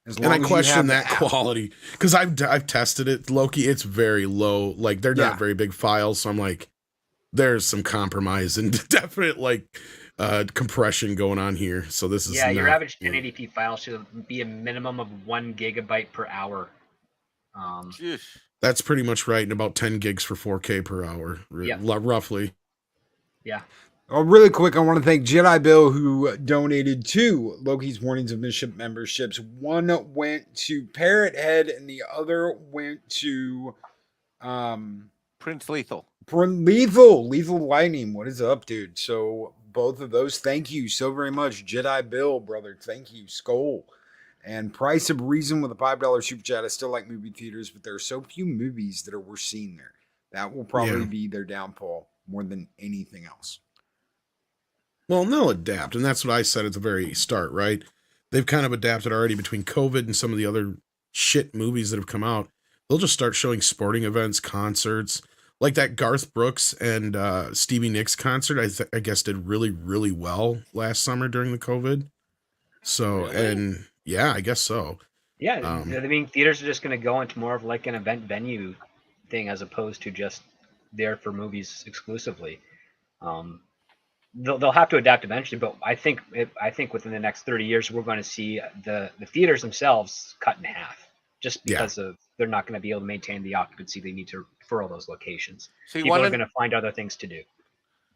[SPEAKER 4] As
[SPEAKER 8] And I
[SPEAKER 4] long as you
[SPEAKER 8] question
[SPEAKER 4] have the
[SPEAKER 8] that
[SPEAKER 4] app.
[SPEAKER 8] quality because I've tested it, Loki. It's very low. Like they're
[SPEAKER 4] Yeah.
[SPEAKER 8] not very big files, so I'm like, there's some compromise and definite like compression going on here. So this is
[SPEAKER 7] Your
[SPEAKER 8] not-
[SPEAKER 7] average 1080p file should be a minimum of 1 gigabyte per hour.
[SPEAKER 8] That's pretty much right, and about 10 gigs for 4K per hour,
[SPEAKER 7] Yeah.
[SPEAKER 8] roughly.
[SPEAKER 7] Yeah.
[SPEAKER 4] Really quick, I want to thank Jedi Bill who donated 2 Loki's Warnings of Misship memberships. One went to Parrot Head and the other went to
[SPEAKER 5] Prince Lethal.
[SPEAKER 4] Lethal Lightning. What is up, dude? So both of those, thank you so very much. Jedi Bill, brother. Thank you. Skull. And Price of Reason with a $5 super chat. I still like movie theaters, but there are so few movies that are worth seeing there. That will probably
[SPEAKER 8] Yeah.
[SPEAKER 4] be their downfall more than anything else.
[SPEAKER 8] Well, they'll adapt, and that's what I said at the very start, right? They've kind of adapted already between COVID and some of the other shit movies that have come out. They'll just start showing sporting events, concerts, like that Garth Brooks and Stevie Nicks concert. I guess did really, really well last summer during the COVID. So, and yeah, I guess so.
[SPEAKER 7] Yeah, I mean, theaters are just going to go into more of like an event venue thing as opposed to just there for movies exclusively. They'll have to adapt eventually, but I think within the next 30 years we're going to see the theaters themselves cut in half, just because of they're not going to be able to maintain the occupancy they need to for all those locations.
[SPEAKER 5] So
[SPEAKER 7] people are going to find other things to do.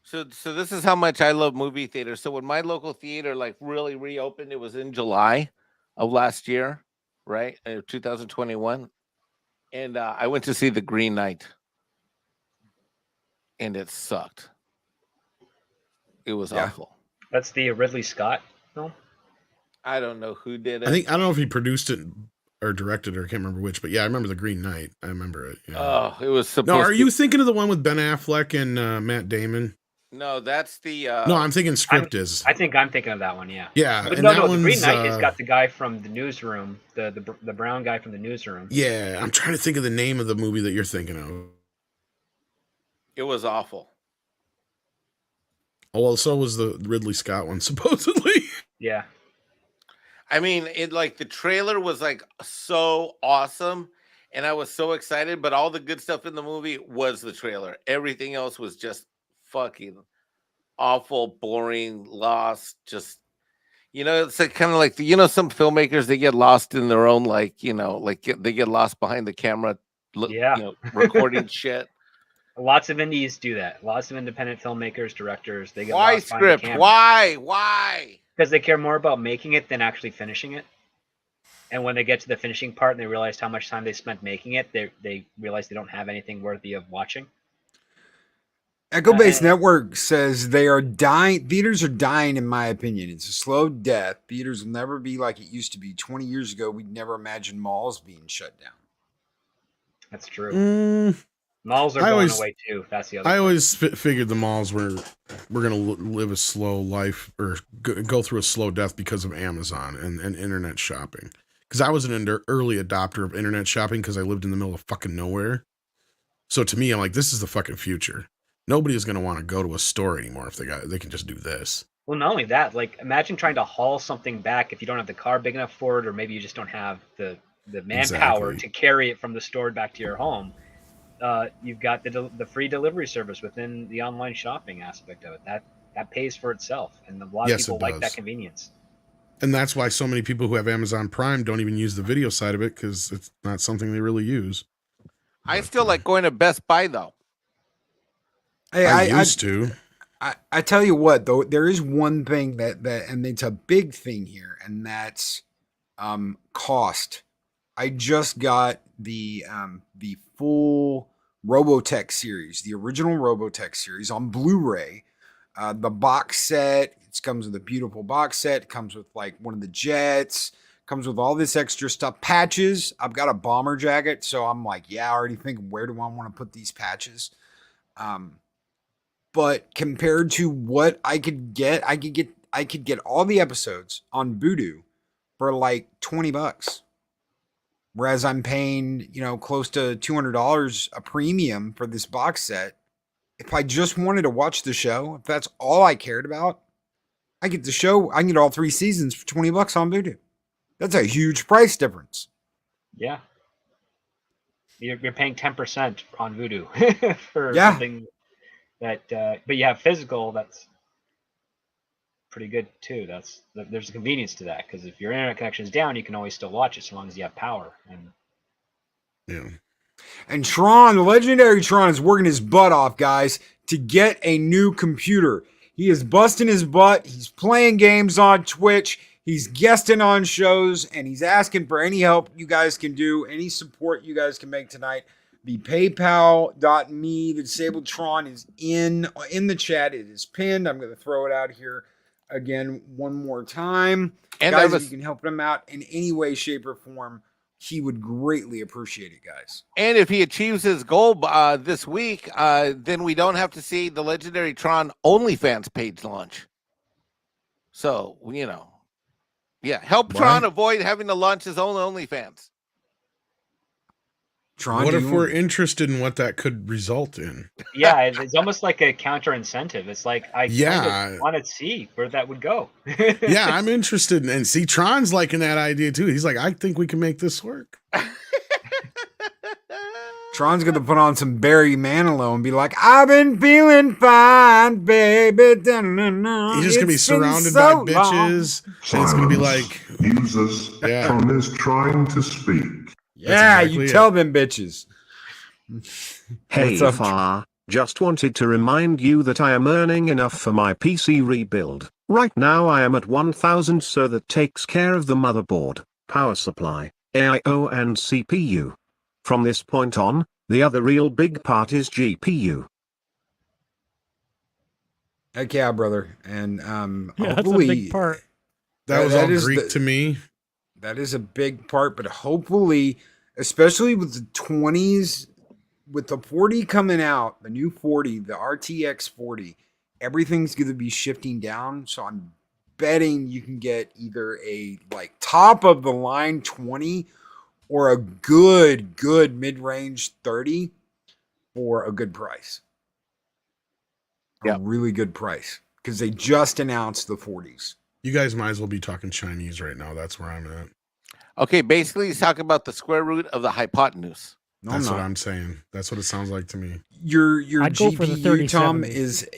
[SPEAKER 5] So this is how much I love movie theaters. So when my local theater like really reopened, it was in July of last year, right? 2021. And I went to see The Green Knight. And it sucked. It was awful.
[SPEAKER 7] That's the Ridley Scott film?
[SPEAKER 5] I don't know who did it.
[SPEAKER 8] I don't know if he produced it or directed it, or I can't remember which, but yeah, I remember The Green Knight. I remember it. Yeah.
[SPEAKER 5] Oh, it was supposed
[SPEAKER 8] No, are you thinking of the one with Ben Affleck and Matt Damon?
[SPEAKER 5] No, that's the
[SPEAKER 8] No, I'm thinking Script is.
[SPEAKER 7] I think I'm thinking of that one, yeah.
[SPEAKER 8] Yeah.
[SPEAKER 7] But
[SPEAKER 8] and
[SPEAKER 7] no, The Green Knight has got the guy from the newsroom, the brown guy from the newsroom.
[SPEAKER 8] Yeah, I'm trying to think of the name of the movie that you're thinking of.
[SPEAKER 5] It was awful.
[SPEAKER 8] Oh, well, so was the Ridley Scott one, supposedly.
[SPEAKER 7] Yeah.
[SPEAKER 5] I mean, it like the trailer was like so awesome, and I was so excited, but all the good stuff in the movie was the trailer. Everything else was just fucking awful, boring, lost, just it's like kind of like some filmmakers, they get lost in their own like they get lost behind the camera recording shit.
[SPEAKER 7] Lots of indies do that. Lots of independent filmmakers, directors, they get
[SPEAKER 5] Why
[SPEAKER 7] lost behind the
[SPEAKER 5] Script?
[SPEAKER 7] camera.
[SPEAKER 5] Why?
[SPEAKER 7] Because they care more about making it than actually finishing it. And when they get to the finishing part and they realize how much time they spent making it, they realize they don't have anything worthy of watching.
[SPEAKER 4] Echo Base Network says they are dying. Theaters are dying, in my opinion. It's a slow death. Theaters will never be like it used to be. 20 years ago, we'd never imagine malls being shut down.
[SPEAKER 7] That's true. Malls are going away too. That's the other.
[SPEAKER 8] I always figured the malls were going to live a slow life or go through a slow death because of Amazon and internet shopping. Because I was an early adopter of internet shopping because I lived in the middle of fucking nowhere. So to me, I'm like, this is the fucking future. Nobody is going to want to go to a store anymore if they can just do this.
[SPEAKER 7] Well, not only that, like imagine trying to haul something back if you don't have the car big enough for it, or maybe you just don't have the manpower to carry it from the store back to your home. You've got the free delivery service within the online shopping aspect of it. That pays for itself, and a lot of people like that convenience.
[SPEAKER 8] And that's why so many people who have Amazon Prime don't even use the video side of it, because it's not something they really use.
[SPEAKER 5] I still like going to Best Buy though.
[SPEAKER 4] Hey,
[SPEAKER 8] I used to.
[SPEAKER 4] I tell you what, though, there is one thing that and it's a big thing here, and that's cost. I just got the full Robotech series, the original Robotech series on Blu-ray. The box set, it comes with a beautiful box set. It comes with like one of the jets. Comes with all this extra stuff. Patches. I've got a bomber jacket, so I'm like, yeah, I already think, where do I want to put these patches? But compared to what I could get all the episodes on Vudu for like $20. Whereas I'm paying, close to $200 a premium for this box set. If I just wanted to watch the show, if that's all I cared about, I get the show. I can get all 3 seasons for $20 on Vudu. That's a huge price difference.
[SPEAKER 7] Yeah. You're paying 10% on Vudu for something that, but you have physical, that's pretty good too. There's a convenience to that, because if your internet connection is down, you can always still watch it so long as you have power.
[SPEAKER 4] And Tron, the legendary Tron, is working his butt off, guys, to get a new computer. He is busting his butt. He's playing games on Twitch. He's guesting on shows, and he's asking for any help you guys can do, any support you guys can make tonight. The paypal.me, the Disabled Tron is in the chat. It is pinned. I'm going to throw it out here again one more time. And guys, if you can help him out in any way, shape, or form, he would greatly appreciate it, guys.
[SPEAKER 5] And if he achieves his goal this week, then we don't have to see the legendary Tron OnlyFans page launch. So, yeah, help Tron avoid having to launch his own OnlyFans.
[SPEAKER 4] Tron,
[SPEAKER 8] what if we're interested in what that could result in?
[SPEAKER 7] Yeah, it's almost like a counter incentive. It's like I kind of want to see where that would go.
[SPEAKER 8] Yeah, I'm interested in, and see, Tron's liking that idea too. He's like, I think we can make this work.
[SPEAKER 4] Tron's gonna put on some Barry Manilow and be like, "I've been feeling fine, baby." He's
[SPEAKER 8] just gonna be surrounded by bitches, and it's gonna be like,
[SPEAKER 11] users. Tron is trying to speak.
[SPEAKER 4] Yeah, you tell them bitches.
[SPEAKER 12] Hey Far, just wanted to remind you that I am earning enough for my PC rebuild. Right now I am at 1000, so that takes care of the motherboard, power supply, AIO and CPU. From this point on, the other real big part is GPU.
[SPEAKER 4] Heck yeah, brother. And
[SPEAKER 6] Yeah, that's a
[SPEAKER 4] hopefully
[SPEAKER 6] big part.
[SPEAKER 8] That was all Greek to me.
[SPEAKER 4] That is a big part, but hopefully, especially with the 20s, with the 40 coming out, the new 40, the RTX 40, everything's going to be shifting down. So I'm betting you can get either a like top of the line 20 or a good mid-range 30 for a good price. A really good price, because they just announced the 40s.
[SPEAKER 8] You guys might as well be talking Chinese right now. That's where I'm at.
[SPEAKER 5] Okay, basically he's talking about the square root of the hypotenuse.
[SPEAKER 4] No,
[SPEAKER 8] that's what I'm saying. That's what it sounds like to me.
[SPEAKER 4] Your
[SPEAKER 6] I'd go for the
[SPEAKER 4] GPU, Tom,
[SPEAKER 6] 3070.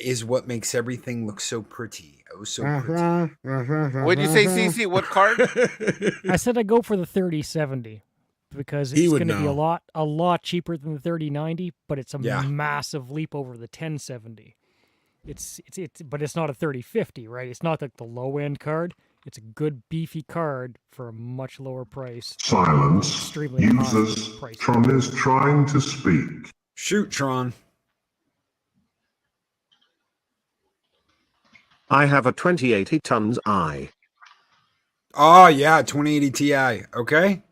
[SPEAKER 4] is what makes everything look so pretty. Oh, so
[SPEAKER 5] What'd you say, CC? What card?
[SPEAKER 6] I said I'd go for the 3070 because
[SPEAKER 8] He
[SPEAKER 6] it's
[SPEAKER 8] would
[SPEAKER 6] going to be
[SPEAKER 8] know.
[SPEAKER 6] a lot cheaper than the 3090, but it's a
[SPEAKER 4] Yeah.
[SPEAKER 6] massive leap over the 1070. But it's not a 3050, right? It's not like the low end card. It's a good beefy card for a much lower price.
[SPEAKER 11] Silence.
[SPEAKER 6] Extremely
[SPEAKER 11] Users.
[SPEAKER 6] high price.
[SPEAKER 11] Tron is trying to speak.
[SPEAKER 4] Shoot, Tron.
[SPEAKER 12] I have a 2080 tons I.
[SPEAKER 4] Oh, yeah, 2080 Ti. Okay.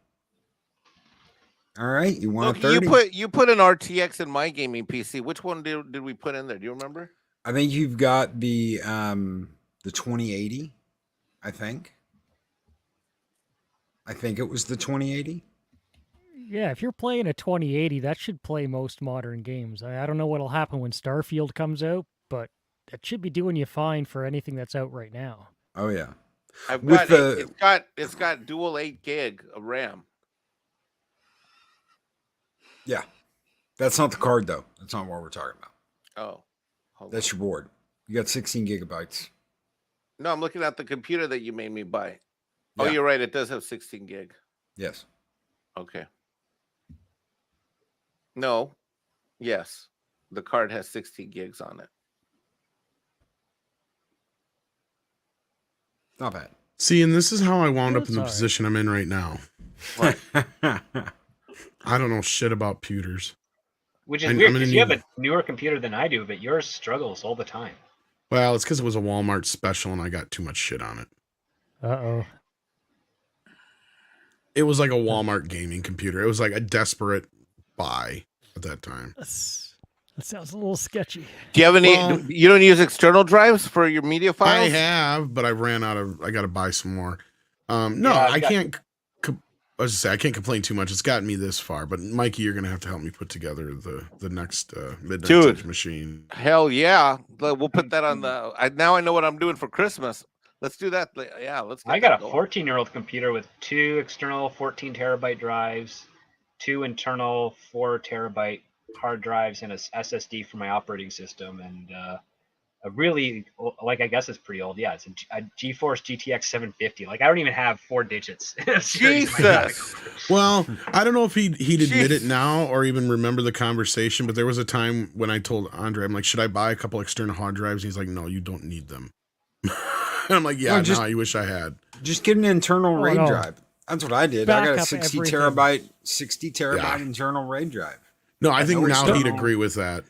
[SPEAKER 4] All right, you want a 30?
[SPEAKER 5] You put an RTX in my gaming PC. Which one did we put in there? Do you remember?
[SPEAKER 4] I think you've got the 2080, I think. I think it was the 2080.
[SPEAKER 6] Yeah, if you're playing a 2080, that should play most modern games. I don't know what'll happen when Starfield comes out, but that should be doing you fine for anything that's out right now.
[SPEAKER 4] Oh yeah.
[SPEAKER 5] It's got dual 8 gig of RAM.
[SPEAKER 4] Yeah. That's not the card though. That's not what we're talking about.
[SPEAKER 5] Oh.
[SPEAKER 4] That's your board. You got 16 gigabytes.
[SPEAKER 5] No, I'm looking at the computer that you made me buy. Oh,
[SPEAKER 4] Yeah.
[SPEAKER 5] you're right. It does have 16 gig.
[SPEAKER 4] Yes.
[SPEAKER 5] Okay. No. Yes. The card has 16 gigs on it.
[SPEAKER 4] Not bad.
[SPEAKER 8] See, and this is how I wound up
[SPEAKER 6] That's
[SPEAKER 8] in the
[SPEAKER 6] all right.
[SPEAKER 8] position I'm in right now.
[SPEAKER 5] Right.
[SPEAKER 8] I don't know shit about computers.
[SPEAKER 7] Which is
[SPEAKER 8] I'm
[SPEAKER 7] weird
[SPEAKER 8] gonna
[SPEAKER 7] because you have
[SPEAKER 8] need-
[SPEAKER 7] a newer computer than I do, but yours struggles all the time.
[SPEAKER 8] Well, it's because it was a Walmart special and I got too much shit on it.
[SPEAKER 6] Uh-oh.
[SPEAKER 8] It was like a Walmart gaming computer. It was like a desperate buy at that time.
[SPEAKER 6] That sounds a little sketchy.
[SPEAKER 5] Do you have any?
[SPEAKER 8] Well-
[SPEAKER 5] You don't use external drives for your media
[SPEAKER 8] I
[SPEAKER 5] files?
[SPEAKER 8] have, but I ran out of. I got to buy some more. No,
[SPEAKER 7] Yeah,
[SPEAKER 8] I can't. I was just say I can't complain too much. It's gotten me this far, but Mikey, you're gonna have to help me put together the next Midnight
[SPEAKER 5] Dude.
[SPEAKER 8] Touch machine.
[SPEAKER 5] Hell yeah! We'll put that on the. Now I know what I'm doing for Christmas. Let's do that. Yeah, let's. Get
[SPEAKER 7] I got
[SPEAKER 5] that
[SPEAKER 7] a
[SPEAKER 5] going.
[SPEAKER 7] 14-year-old computer with 2 external 14 terabyte drives, 2 internal 4 terabyte hard drives, and a SSD for my operating system, and a really, like, I guess it's pretty old. Yeah, it's a GeForce GTX 750. Like, I don't even have 4 digits.
[SPEAKER 5] Jesus.
[SPEAKER 8] Well, I don't know if he'd admit it
[SPEAKER 5] Jeez.
[SPEAKER 8] now or even remember the conversation, but there was a time when I told Andre, I'm like, should I buy a couple external hard drives? And he's like, no, you don't need them. And I'm like, yeah,
[SPEAKER 4] No, just-
[SPEAKER 8] no, I wish I had.
[SPEAKER 4] Just get an internal RAID
[SPEAKER 6] no.
[SPEAKER 4] drive. That's what I did. I got a
[SPEAKER 6] Back
[SPEAKER 4] 60
[SPEAKER 6] up
[SPEAKER 4] terabyte, 60 terabyte
[SPEAKER 8] Yeah.
[SPEAKER 4] internal RAID drive.
[SPEAKER 8] No, I think
[SPEAKER 4] no
[SPEAKER 8] now he'd
[SPEAKER 4] external-
[SPEAKER 8] agree with that.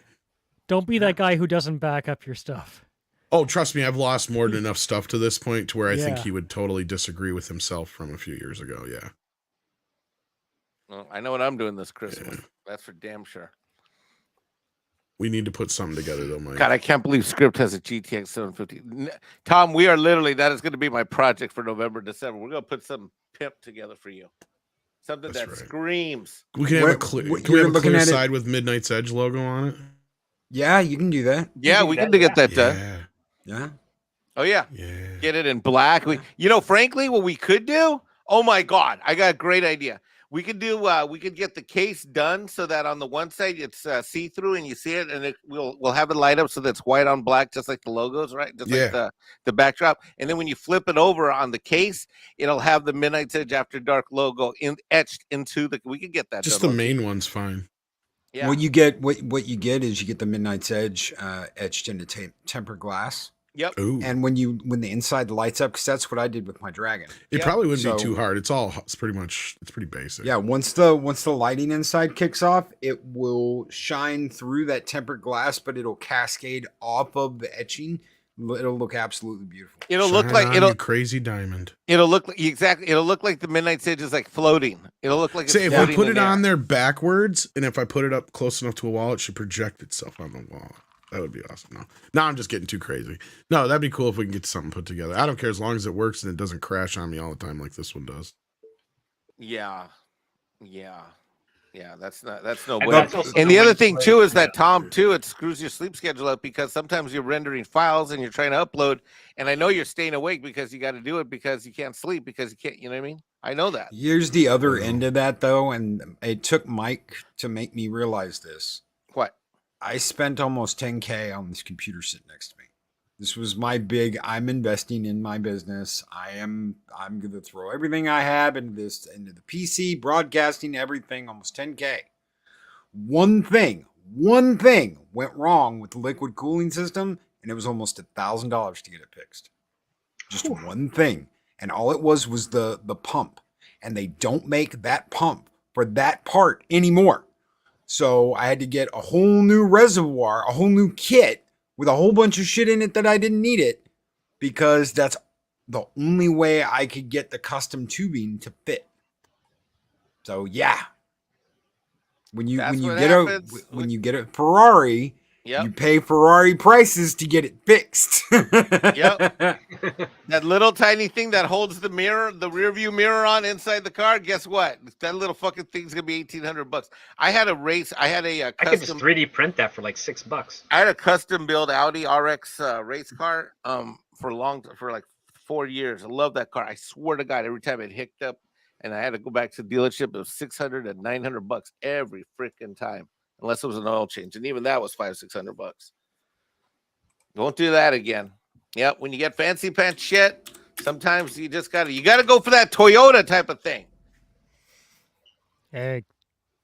[SPEAKER 6] Don't be that guy who doesn't back up your stuff.
[SPEAKER 8] Oh, trust me, I've lost more than enough stuff to this point to where I think
[SPEAKER 6] Yeah.
[SPEAKER 8] he would totally disagree with himself from a few years ago. Yeah.
[SPEAKER 5] Well, I know what I'm doing this Christmas. That's for damn sure.
[SPEAKER 8] We need to put something together though, Mike.
[SPEAKER 5] God, I can't believe Script has a GTX 750. Tom, we are literally, that is going to be my project for November, December. We're going to put some pimp together for you. Something
[SPEAKER 8] That's
[SPEAKER 5] that
[SPEAKER 8] right.
[SPEAKER 5] screams.
[SPEAKER 8] We can have a clear side with Midnight's Edge logo on it.
[SPEAKER 4] Yeah, you can do that.
[SPEAKER 5] Yeah, we can get that done.
[SPEAKER 4] Yeah.
[SPEAKER 5] Oh yeah. Get it in black. Frankly, what we could do. Oh my God, I got a great idea. We could do. We could get the case done so that on the one side it's see through and you see it, and we'll have it light up so that's white on black, just like the logos, right? Just like the backdrop. And then when you flip it over on the case, it'll have the Midnight's Edge After Dark logo etched into the. We could get that.
[SPEAKER 8] Just
[SPEAKER 5] done,
[SPEAKER 8] the main one's fine.
[SPEAKER 5] Yeah.
[SPEAKER 4] What you get is you get the Midnight's Edge etched into tempered glass.
[SPEAKER 5] Yep.
[SPEAKER 8] Ooh.
[SPEAKER 4] And when the inside lights up, because that's what I did with my dragon.
[SPEAKER 8] It probably wouldn't be too hard. It's pretty basic.
[SPEAKER 4] Yeah. Once the lighting inside kicks off, it will shine through that tempered glass, but it'll cascade off of the etching. It'll look absolutely beautiful.
[SPEAKER 5] It'll look like
[SPEAKER 8] you crazy diamond.
[SPEAKER 5] It'll look like It'll look like the Midnight's Edge is like floating. It'll look like.
[SPEAKER 8] Say if I put it on there backwards, and if I put it up close enough to a wall, it should project itself on the wall. That would be awesome. No, I'm just getting too crazy. No, that'd be cool if we can get something put together. I don't care as long as it works and it doesn't crash on me all the time like this one does.
[SPEAKER 5] Yeah. That's no way. And the other thing too is that Tom too, it screws your sleep schedule up because sometimes you're rendering files and you're trying to upload. And I know you're staying awake because you got to do it because you can't sleep because you can't. You know what I mean? I know that.
[SPEAKER 4] Here's the other end of that though, and it took Mike to make me realize this.
[SPEAKER 5] What?
[SPEAKER 4] I spent almost 10K on this computer sitting next to me. This was my big, I'm investing in my business. I'm going to throw everything I have into the PC, broadcasting, everything, almost 10K. One thing went wrong with the liquid cooling system, and it was almost $1,000 to get it fixed. Just one thing. And all it was the pump. And they don't make that pump for that part anymore. So I had to get a whole new reservoir, a whole new kit with a whole bunch of shit in it that I didn't need it because that's the only way I could get the custom tubing to fit. So yeah, when you get a Ferrari, you pay Ferrari prices to get it fixed.
[SPEAKER 5] Yep. That little tiny thing that holds the mirror, the rear view mirror on inside the car. Guess what? That little fucking thing's gonna be $1,800. I had a custom.
[SPEAKER 7] I could just 3D print that for like $6.
[SPEAKER 5] I had a custom build Audi RX race car for like 4 years. I love that car. I swear to God, every time it hicked up and I had to go back to the dealership, it was $600 and $900 every freaking time, unless it was an oil change, and even that was $500-$600. Won't do that again. Yep, when you get fancy pants shit, sometimes you just gotta go for that Toyota type of thing.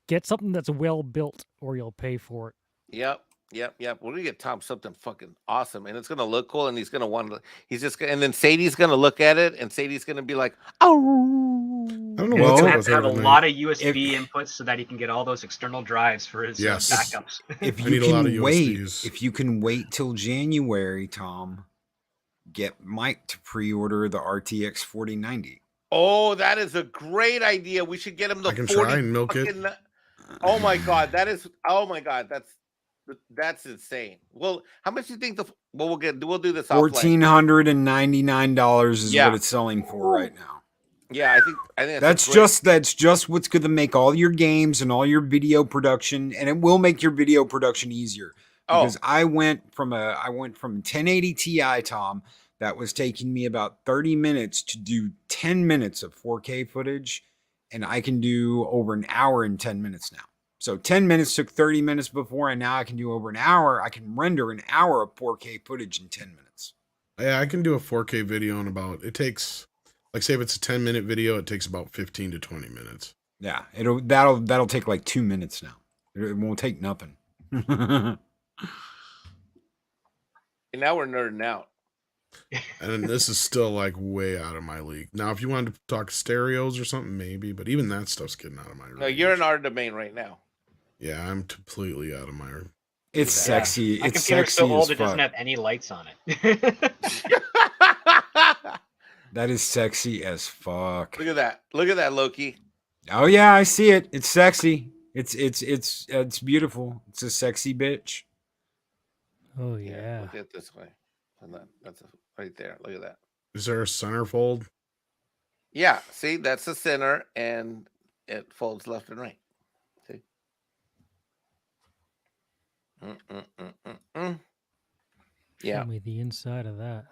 [SPEAKER 6] Get something that's well built, or you'll pay for it.
[SPEAKER 5] Yep. We're gonna get Tom something fucking awesome, and it's gonna look cool, and he's gonna want to. And then Sadie's gonna look at it, and Sadie's gonna be like, "Oh."
[SPEAKER 8] I don't know
[SPEAKER 7] Well, have to have a lot of USB inputs so that he can get all those external drives for his backups.
[SPEAKER 4] If you can wait till January, Tom, get Mike to pre-order the RTX 4090.
[SPEAKER 5] Oh, that is a great idea. We should get him the.
[SPEAKER 8] I can try and milk it.
[SPEAKER 5] Oh my God, that's insane. Well, how much do you think we'll do this
[SPEAKER 4] $1,499 is what it's selling for right now.
[SPEAKER 5] Yeah, I think
[SPEAKER 4] that's just what's going to make all your games and all your video production, and it will make your video production easier. Because I went from a 1080 Ti, Tom, that was taking me about 30 minutes to do 10 minutes of 4K footage, and I can do over an hour in 10 minutes now. So 10 minutes took 30 minutes before, and now I can do over an hour. I can render an hour of 4K footage in 10 minutes.
[SPEAKER 8] Yeah, I can do a 4K video in it takes, like, say if it's a 10-minute video, it takes about 15 to 20 minutes.
[SPEAKER 4] Yeah, that'll take like 2 minutes now. It won't take nothing.
[SPEAKER 5] And now we're nerding out.
[SPEAKER 8] And this is still like way out of my league. Now, if you wanted to talk stereos or something, maybe, but even that stuff's getting out of my range.
[SPEAKER 5] No, you're in our domain right now.
[SPEAKER 8] Yeah, I'm completely out of my.
[SPEAKER 4] It's sexy.
[SPEAKER 7] My
[SPEAKER 4] It's
[SPEAKER 7] computer's
[SPEAKER 4] sexy
[SPEAKER 7] so old
[SPEAKER 4] as
[SPEAKER 7] it doesn't
[SPEAKER 4] fuck.
[SPEAKER 7] have any lights on it.
[SPEAKER 4] That is sexy as fuck.
[SPEAKER 5] Look at that. Look at that, Loki.
[SPEAKER 4] Oh yeah, I see it. It's sexy. It's beautiful. It's a sexy bitch.
[SPEAKER 6] Oh yeah.
[SPEAKER 5] Look at it this way. And that's right there. Look at that.
[SPEAKER 8] Is there a centerfold?
[SPEAKER 5] Yeah. See, that's the center, and it folds left and right. See. Yeah.
[SPEAKER 6] Show me the inside of that.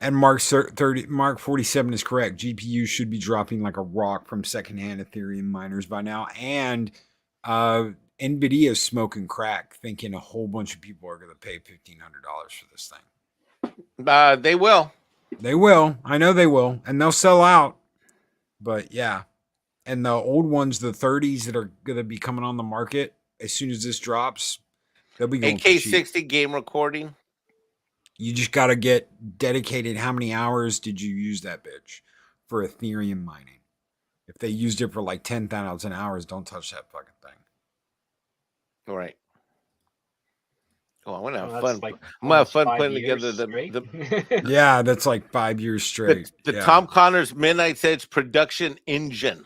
[SPEAKER 4] And Mark 47 is correct. GPU should be dropping like a rock from secondhand Ethereum miners by now. And NVIDIA is smoking crack, thinking a whole bunch of people are going to pay $1,500 for this thing.
[SPEAKER 5] They will.
[SPEAKER 4] They will. I know they will. And they'll sell out. But yeah. And the old ones, the 30s that are going to be coming on the market, as soon as this drops, they'll be going
[SPEAKER 5] AK60 game recording.
[SPEAKER 4] You just got to get dedicated. How many hours did you use that bitch for Ethereum mining? If they used it for like 10,000 hours, don't touch that fucking thing.
[SPEAKER 5] All right. Oh, I want to have
[SPEAKER 7] Well,
[SPEAKER 5] fun.
[SPEAKER 7] like
[SPEAKER 5] I'm gonna have fun
[SPEAKER 7] almost 5
[SPEAKER 5] putting
[SPEAKER 7] years
[SPEAKER 5] together the
[SPEAKER 4] Yeah, that's like 5 years straight.
[SPEAKER 5] the
[SPEAKER 4] Yeah.
[SPEAKER 5] Tom Connors Midnight's Edge production engine.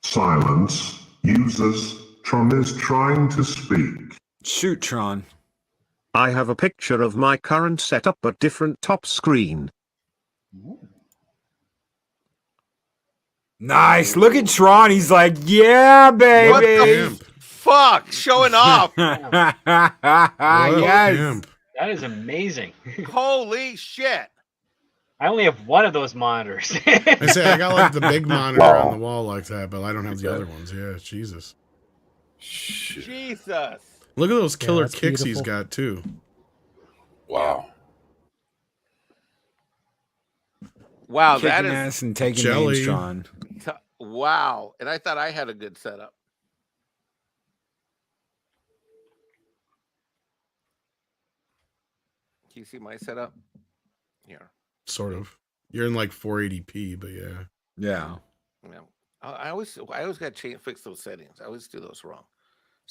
[SPEAKER 11] Silence. Users. Tron is trying to speak.
[SPEAKER 4] Shoot, Tron.
[SPEAKER 12] I have a picture of my current setup but different top screen.
[SPEAKER 4] Nice. Look at Tron. He's like, yeah, baby.
[SPEAKER 5] What the fuck? Showing off.
[SPEAKER 4] Yes.
[SPEAKER 7] That is amazing.
[SPEAKER 5] Holy shit.
[SPEAKER 7] I only have one of those monitors.
[SPEAKER 8] I say I got like the big monitor on the wall like that, but I don't have the other ones. Yeah, Jesus.
[SPEAKER 5] Jesus.
[SPEAKER 8] Look at those killer
[SPEAKER 6] that's
[SPEAKER 8] kicks he's
[SPEAKER 6] beautiful.
[SPEAKER 8] got too.
[SPEAKER 10] Wow.
[SPEAKER 5] Wow,
[SPEAKER 4] Kicking
[SPEAKER 5] that is
[SPEAKER 4] ass and taking
[SPEAKER 8] Jelly.
[SPEAKER 4] names, Tron.
[SPEAKER 5] wow. And I thought I had a good setup. Can you see my setup? Here.
[SPEAKER 8] Sort of. You're in like 480p, but yeah.
[SPEAKER 4] Yeah.
[SPEAKER 5] Yeah. I always got to fix those settings. I always do those wrong.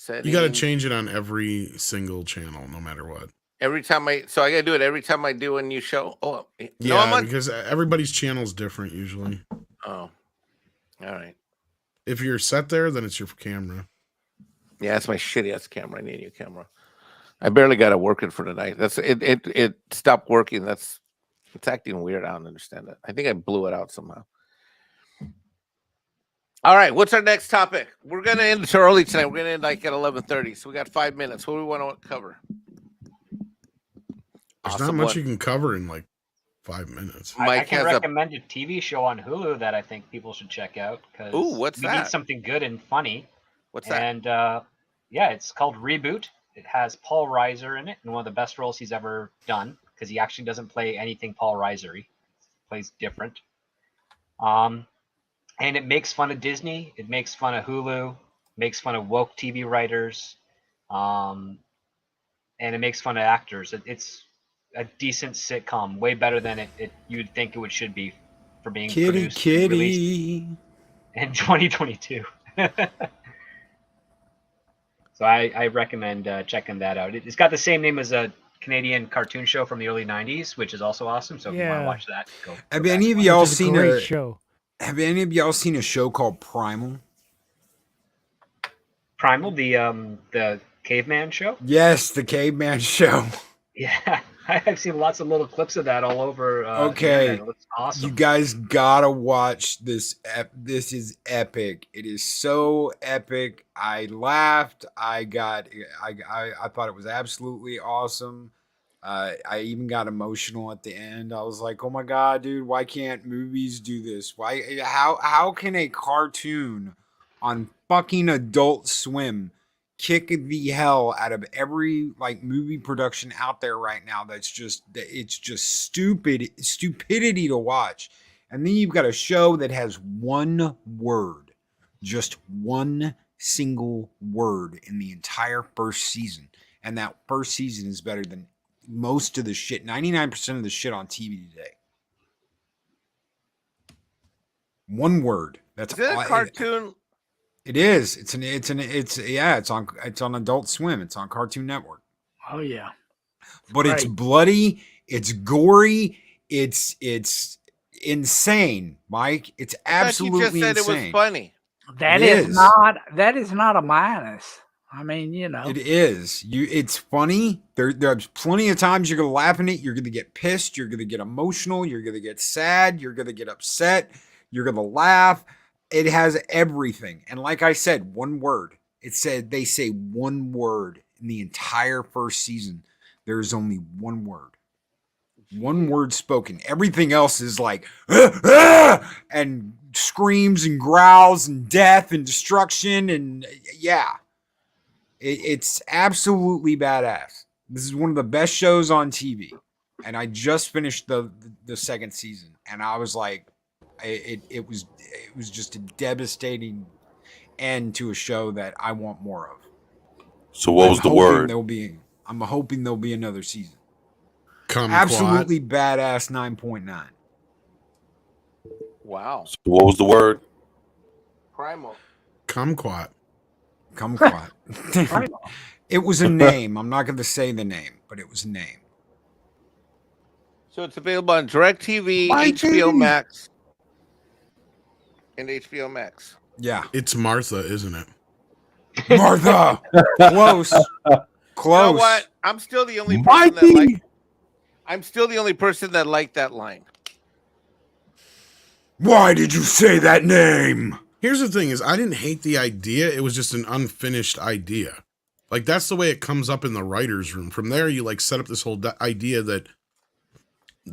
[SPEAKER 8] You got to change it on every single channel, no matter what.
[SPEAKER 5] Every time I got to do it every time I do a new show. Oh, no,
[SPEAKER 8] Yeah, because everybody's channel is different usually.
[SPEAKER 5] Oh, all right.
[SPEAKER 8] If you're set there, then it's your camera.
[SPEAKER 5] Yeah, that's my shitty ass camera. I need a new camera. I barely got it working for tonight. That's it. It stopped working. It's acting weird. I don't understand it. I think I blew it out somehow. All right, what's our next topic? We're gonna end too early tonight. We're gonna end like at 11:30. So we got 5 minutes. What do we want to cover?
[SPEAKER 8] There's not much you can cover in like 5 minutes.
[SPEAKER 7] I can recommend a TV show on Hulu that I think people should check out because
[SPEAKER 5] what's
[SPEAKER 7] we
[SPEAKER 5] that?
[SPEAKER 7] need something good and funny.
[SPEAKER 5] What's that?
[SPEAKER 7] And yeah, it's called Reboot. It has Paul Reiser in it, and one of the best roles he's ever done because he actually doesn't play anything Paul Reiser-y. He plays different. And it makes fun of Disney. It makes fun of Hulu. Makes fun of woke TV writers. And it makes fun of actors. It's a decent sitcom, way better than you'd think it should be for being produced and released in 2022. So I recommend checking that out. It's got the same name as a Canadian cartoon show from the early 90s, which is also awesome. So if you want to watch that, go.
[SPEAKER 4] Have any of y'all seen a
[SPEAKER 6] show?
[SPEAKER 4] Have any of y'all seen a show called Primal?
[SPEAKER 7] Primal, the caveman show?
[SPEAKER 4] Yes, the caveman show.
[SPEAKER 7] Yeah, I've seen lots of little clips of that all over. The
[SPEAKER 4] Okay,
[SPEAKER 7] internet. It looks awesome.
[SPEAKER 4] you guys gotta watch this. This is epic. It is so epic. I laughed. I thought it was absolutely awesome. I even got emotional at the end. I was like, "Oh my god, dude! Why can't movies do this? Why? How can a cartoon on fucking Adult Swim kick the hell out of every like movie production out there right now? It's just stupidity to watch. And then you've got a show that has one word, just one single word in the entire first season, and that first season is better than most of the shit, 99% of the shit on TV today. One word. That's
[SPEAKER 5] Is it a cartoon?
[SPEAKER 4] It is. It's on Adult Swim. It's on Cartoon Network.
[SPEAKER 2] Oh yeah.
[SPEAKER 4] But it's bloody, it's gory, it's insane, Mike. It's absolutely
[SPEAKER 5] I thought you just said
[SPEAKER 4] insane.
[SPEAKER 5] it was funny.
[SPEAKER 2] That
[SPEAKER 4] It
[SPEAKER 2] is
[SPEAKER 4] is.
[SPEAKER 2] not a minus. I mean, you know.
[SPEAKER 4] It is. It's funny. There's plenty of times you're gonna laugh at it. You're gonna get pissed. You're gonna get emotional. You're gonna get sad. You're gonna get upset. You're gonna laugh. It has everything. And like I said, one word. They say one word in the entire first season. There's only one word. One word spoken. Everything else is like and screams and growls and death and destruction and yeah. It's absolutely badass. This is one of the best shows on TV, and I just finished the second season, and I was like, it was just a devastating end to a show that I want more of.
[SPEAKER 10] So what was the word?
[SPEAKER 4] I'm hoping there'll be another season.
[SPEAKER 8] Kumquat.
[SPEAKER 4] Absolutely badass 9.9.
[SPEAKER 5] Wow.
[SPEAKER 10] So what was the word?
[SPEAKER 5] Primal.
[SPEAKER 8] Kumquat.
[SPEAKER 4] Kumquat. It was a name. I'm not going to say the name, but it was a name.
[SPEAKER 5] So it's available on DirecTV, HBO Max, and HBO Max.
[SPEAKER 4] Yeah.
[SPEAKER 8] It's Martha, isn't it?
[SPEAKER 4] Martha. Close. Close.
[SPEAKER 5] You know what? I'm still the only person that liked that line.
[SPEAKER 4] Why did you say that name?
[SPEAKER 8] Here's the thing is I didn't hate the idea. It was just an unfinished idea. Like that's the way it comes up in the writer's room. From there, you like set up this whole idea that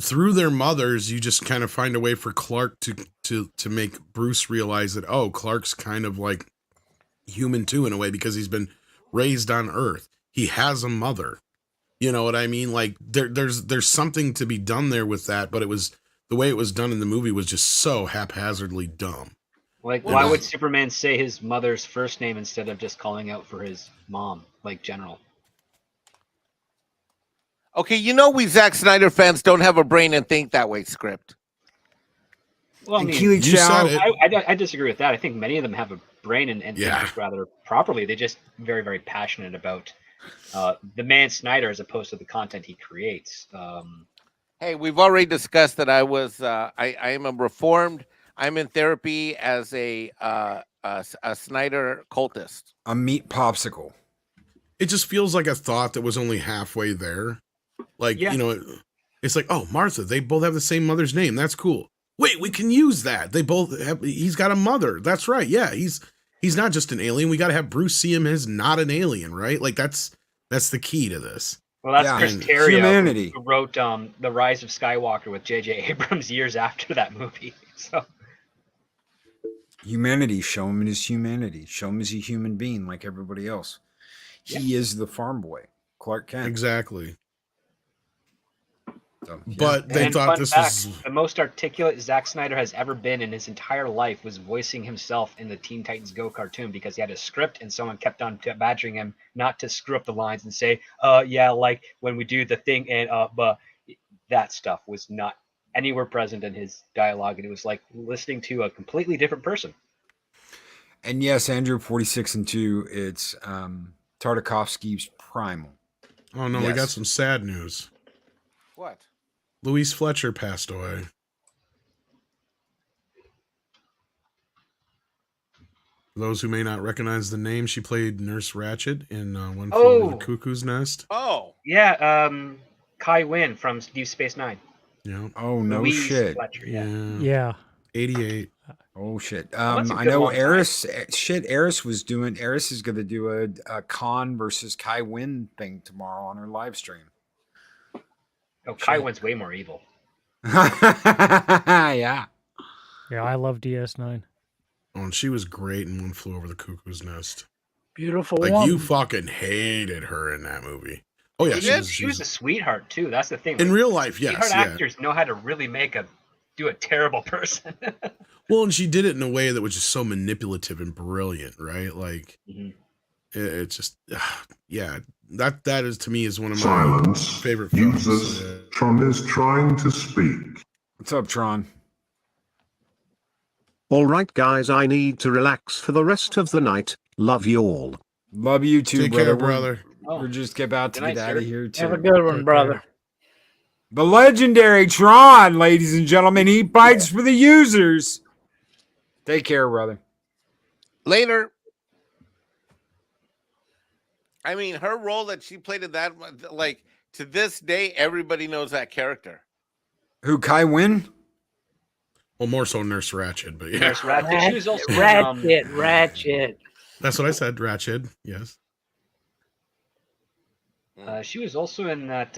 [SPEAKER 8] through their mothers, you just kind of find a way for Clark to make Bruce realize that, oh, Clark's kind of like human too in a way because he's been raised on Earth. He has a mother. You know what I mean? Like there's something to be done there with that, but it was the way it was done in the movie was just so haphazardly dumb.
[SPEAKER 7] Like, why would Superman say his mother's first name instead of just calling out for his mom, like General?
[SPEAKER 5] Okay, you know we Zack Snyder fans don't have a brain and think that way. Script.
[SPEAKER 7] Well, I mean, I disagree with that. I think many of them have a brain and think just rather properly. They're just very, very passionate about the man Snyder as opposed to the content he creates.
[SPEAKER 5] Hey, we've already discussed that I am a reformed. I'm in therapy as a Snyder cultist.
[SPEAKER 4] A meat popsicle.
[SPEAKER 8] It just feels like a thought that was only halfway there. Like, you know, it's like, oh, Martha, they both have the same mother's name. That's cool. Wait, we can use that. He's got a mother. That's right. Yeah, he's not just an alien. We got to have Bruce see him as not an alien, right? Like that's the key to this.
[SPEAKER 7] Well, that's Chris Terrio who wrote The Rise of Skywalker with J.J. Abrams years after that movie. So
[SPEAKER 4] humanity, show him his humanity. Show him as a human being like everybody else. He is the farm boy, Clark Kent.
[SPEAKER 8] Exactly.
[SPEAKER 4] So,
[SPEAKER 8] but they thought this was
[SPEAKER 7] the most articulate Zack Snyder has ever been in his entire life was voicing himself in the Teen Titans Go cartoon because he had a script and someone kept on badgering him not to screw up the lines and say, yeah, like when we do the thing and but that stuff was not anywhere present in his dialogue, and it was like listening to a completely different person.
[SPEAKER 4] And yes, Andrew 46 and 2, it's Tartakovsky's Primal.
[SPEAKER 8] Oh no, we got some sad news.
[SPEAKER 5] What?
[SPEAKER 8] Louise Fletcher passed away. For those who may not recognize the name, she played Nurse Ratched in One Flew Over the Cuckoo's Nest.
[SPEAKER 5] Oh.
[SPEAKER 7] Yeah, Kai Wynn from Deep Space Nine.
[SPEAKER 8] Yeah.
[SPEAKER 4] Oh, no
[SPEAKER 7] Louise
[SPEAKER 4] shit.
[SPEAKER 7] Fletcher,
[SPEAKER 6] Yeah.
[SPEAKER 8] 88.
[SPEAKER 4] Oh shit.
[SPEAKER 7] Well,
[SPEAKER 4] I know Eris is going to do a Khan versus Kai Wynn thing tomorrow on her live stream.
[SPEAKER 7] Oh, Kai Wynn's way more evil.
[SPEAKER 4] Yeah.
[SPEAKER 6] Yeah, I love DS9.
[SPEAKER 8] Oh, and she was great in One Flew Over the Cuckoo's Nest.
[SPEAKER 2] Beautiful
[SPEAKER 8] like
[SPEAKER 2] woman.
[SPEAKER 8] You fucking hated her in that movie. Oh yeah,
[SPEAKER 7] she was a sweetheart too. That's the thing.
[SPEAKER 8] In real life, yes.
[SPEAKER 7] Sweetheart actors know how to really do a terrible person.
[SPEAKER 8] Well, and she did it in a way that was just so manipulative and brilliant, right? Like, it's just, yeah. That is to me is one of my favorite films.
[SPEAKER 11] Users, Tron is trying to speak.
[SPEAKER 4] What's up, Tron?
[SPEAKER 12] All right, guys, I need to relax for the rest of the night. Love you all.
[SPEAKER 4] Love you too,
[SPEAKER 8] Take
[SPEAKER 4] brother.
[SPEAKER 8] care, brother.
[SPEAKER 4] We're just about to get out of here too.
[SPEAKER 2] Have a good one, brother.
[SPEAKER 4] The legendary Tron, ladies and gentlemen, he fights for the users. Take care, brother.
[SPEAKER 5] Later. I mean, her role that she played in that, like, to this day, everybody knows that character.
[SPEAKER 4] Who, Kai Wynn?
[SPEAKER 8] Well, more so Nurse Ratched, but yeah.
[SPEAKER 7] Nurse Ratched. She was also
[SPEAKER 2] Ratched.
[SPEAKER 8] That's what I said, Ratched. Yes.
[SPEAKER 7] She was also in that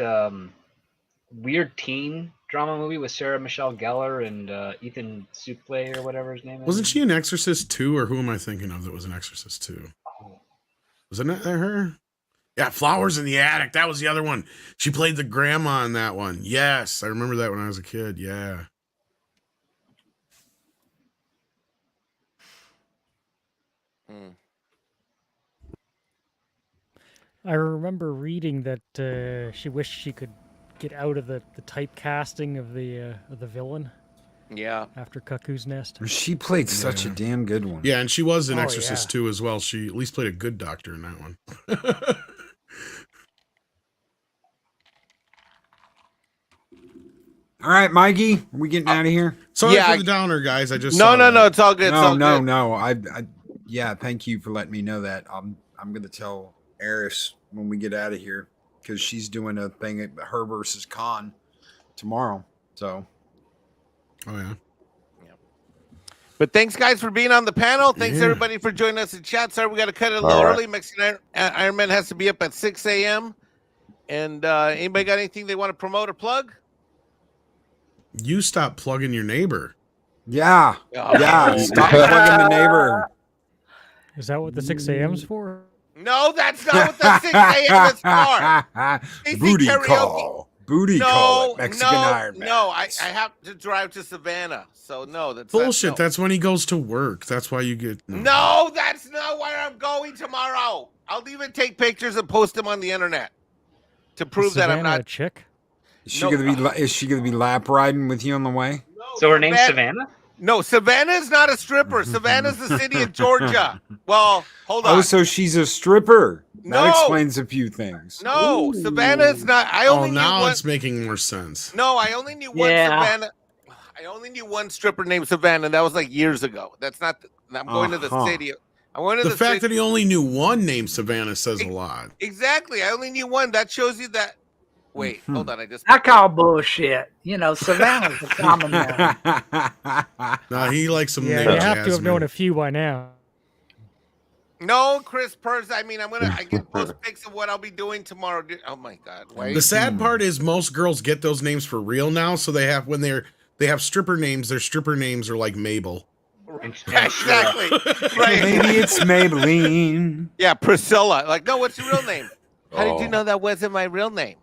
[SPEAKER 7] weird teen drama movie with Sarah Michelle Gellar and Ethan Suplee or whatever his name is.
[SPEAKER 8] Wasn't she in Exorcist 2, or who am I thinking of that was in Exorcist 2?
[SPEAKER 7] Oh.
[SPEAKER 8] Wasn't that her? Yeah, Flowers in the Attic. That was the other one. She played the grandma in that one. Yes, I remember that when I was a kid. Yeah.
[SPEAKER 6] I remember reading that she wished she could get out of the typecasting of the villain.
[SPEAKER 5] Yeah.
[SPEAKER 6] After Cuckoo's Nest.
[SPEAKER 4] She played such a damn good one.
[SPEAKER 8] Yeah, and she was in Exorcist 2 as well. She at least played a good doctor in that one.
[SPEAKER 4] All right, Mikey, are we getting out of here?
[SPEAKER 8] Sorry for the downer, guys. I just
[SPEAKER 5] no, it's all good.
[SPEAKER 4] No. I yeah, thank you for letting me know that. I'm gonna tell Eris when we get out of here because she's doing a thing at Her versus Khan tomorrow. So,
[SPEAKER 8] oh yeah.
[SPEAKER 5] But thanks, guys, for being on the panel. Thanks, everybody, for joining us in chat. Sorry, we got to cut it a little early. Mexican Iron Man has to be up at 6 a.m. And anybody got anything they want to promote or plug?
[SPEAKER 8] You stop plugging your neighbor.
[SPEAKER 4] Yeah. Stop plugging the neighbor.
[SPEAKER 6] Is that what the 6 a.m.'s for?
[SPEAKER 5] No, that's not what the 6 a.m. is for.
[SPEAKER 4] Booty call. Booty call at Mexican Iron Man.
[SPEAKER 5] No, I have to drive to Savannah. So, no, that's
[SPEAKER 8] bullshit.
[SPEAKER 5] No.
[SPEAKER 8] That's when he goes to work. That's why you get...
[SPEAKER 5] No, that's not where I'm going tomorrow. I'll even take pictures and post them on the internet to prove that I'm not...
[SPEAKER 6] a chick?
[SPEAKER 4] Is she gonna be lap riding with you on the way?
[SPEAKER 5] No,
[SPEAKER 7] so her name's Savannah?
[SPEAKER 5] No, Savannah's not a stripper. Savannah's the city of Georgia. Well, hold on.
[SPEAKER 4] Oh, so she's a stripper.
[SPEAKER 5] No.
[SPEAKER 4] That explains a few things.
[SPEAKER 5] No, Savannah's not. I only knew
[SPEAKER 8] now
[SPEAKER 5] one...
[SPEAKER 8] it's making more sense.
[SPEAKER 5] No, I only knew one Savannah. I only knew one stripper named Savannah, and that was like years ago. That's not. I'm going to the city. I'm going to
[SPEAKER 8] the fact that he only knew one named Savannah says a lot.
[SPEAKER 5] Exactly. I only knew one. That shows you that. Wait, hold on.
[SPEAKER 2] I call bullshit. You know, Savannah's a common one.
[SPEAKER 8] No, he likes some.
[SPEAKER 6] Yeah, you have to have known a few by now.
[SPEAKER 5] No, Chris Purse. I mean, I get post pics of what I'll be doing tomorrow. Oh my God!
[SPEAKER 8] The sad part is most girls get those names for real now. So they have they have stripper names. Their stripper names are like Mabel.
[SPEAKER 5] Exactly. Right.
[SPEAKER 4] Maybe it's Maybelline.
[SPEAKER 5] Yeah, Priscilla. Like, no, what's your real name? How did you know that wasn't my real name?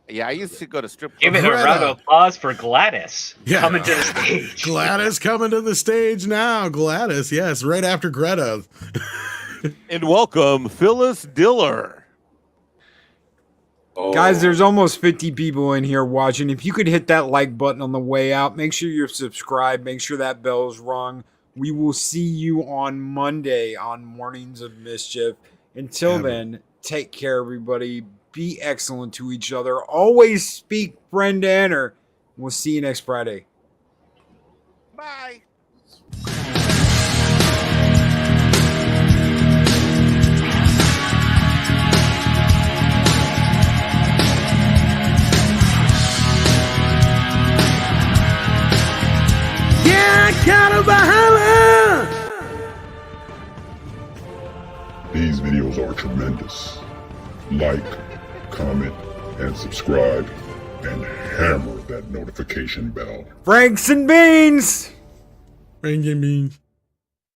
[SPEAKER 5] Yeah, I used to go to strip clubs.
[SPEAKER 7] Give it a round of applause for Gladys coming to the stage.
[SPEAKER 8] Gladys coming to the stage now. Gladys, yes, right after Greta.
[SPEAKER 5] And welcome, Phyllis Diller.
[SPEAKER 4] Guys, there's almost 50 people in here watching. If you could hit that like button on the way out, make sure you're subscribed. Make sure that bell's rung. We will see you on Monday on Mornings of Mischief. Until then, take care, everybody. Be excellent to each other. Always speak friend to enter. We'll see you next Friday.
[SPEAKER 5] Bye.
[SPEAKER 11] These videos are tremendous. Like, comment, and subscribe, and hammer that notification bell.
[SPEAKER 4] Franks and Beans!
[SPEAKER 8] Franks and Beans.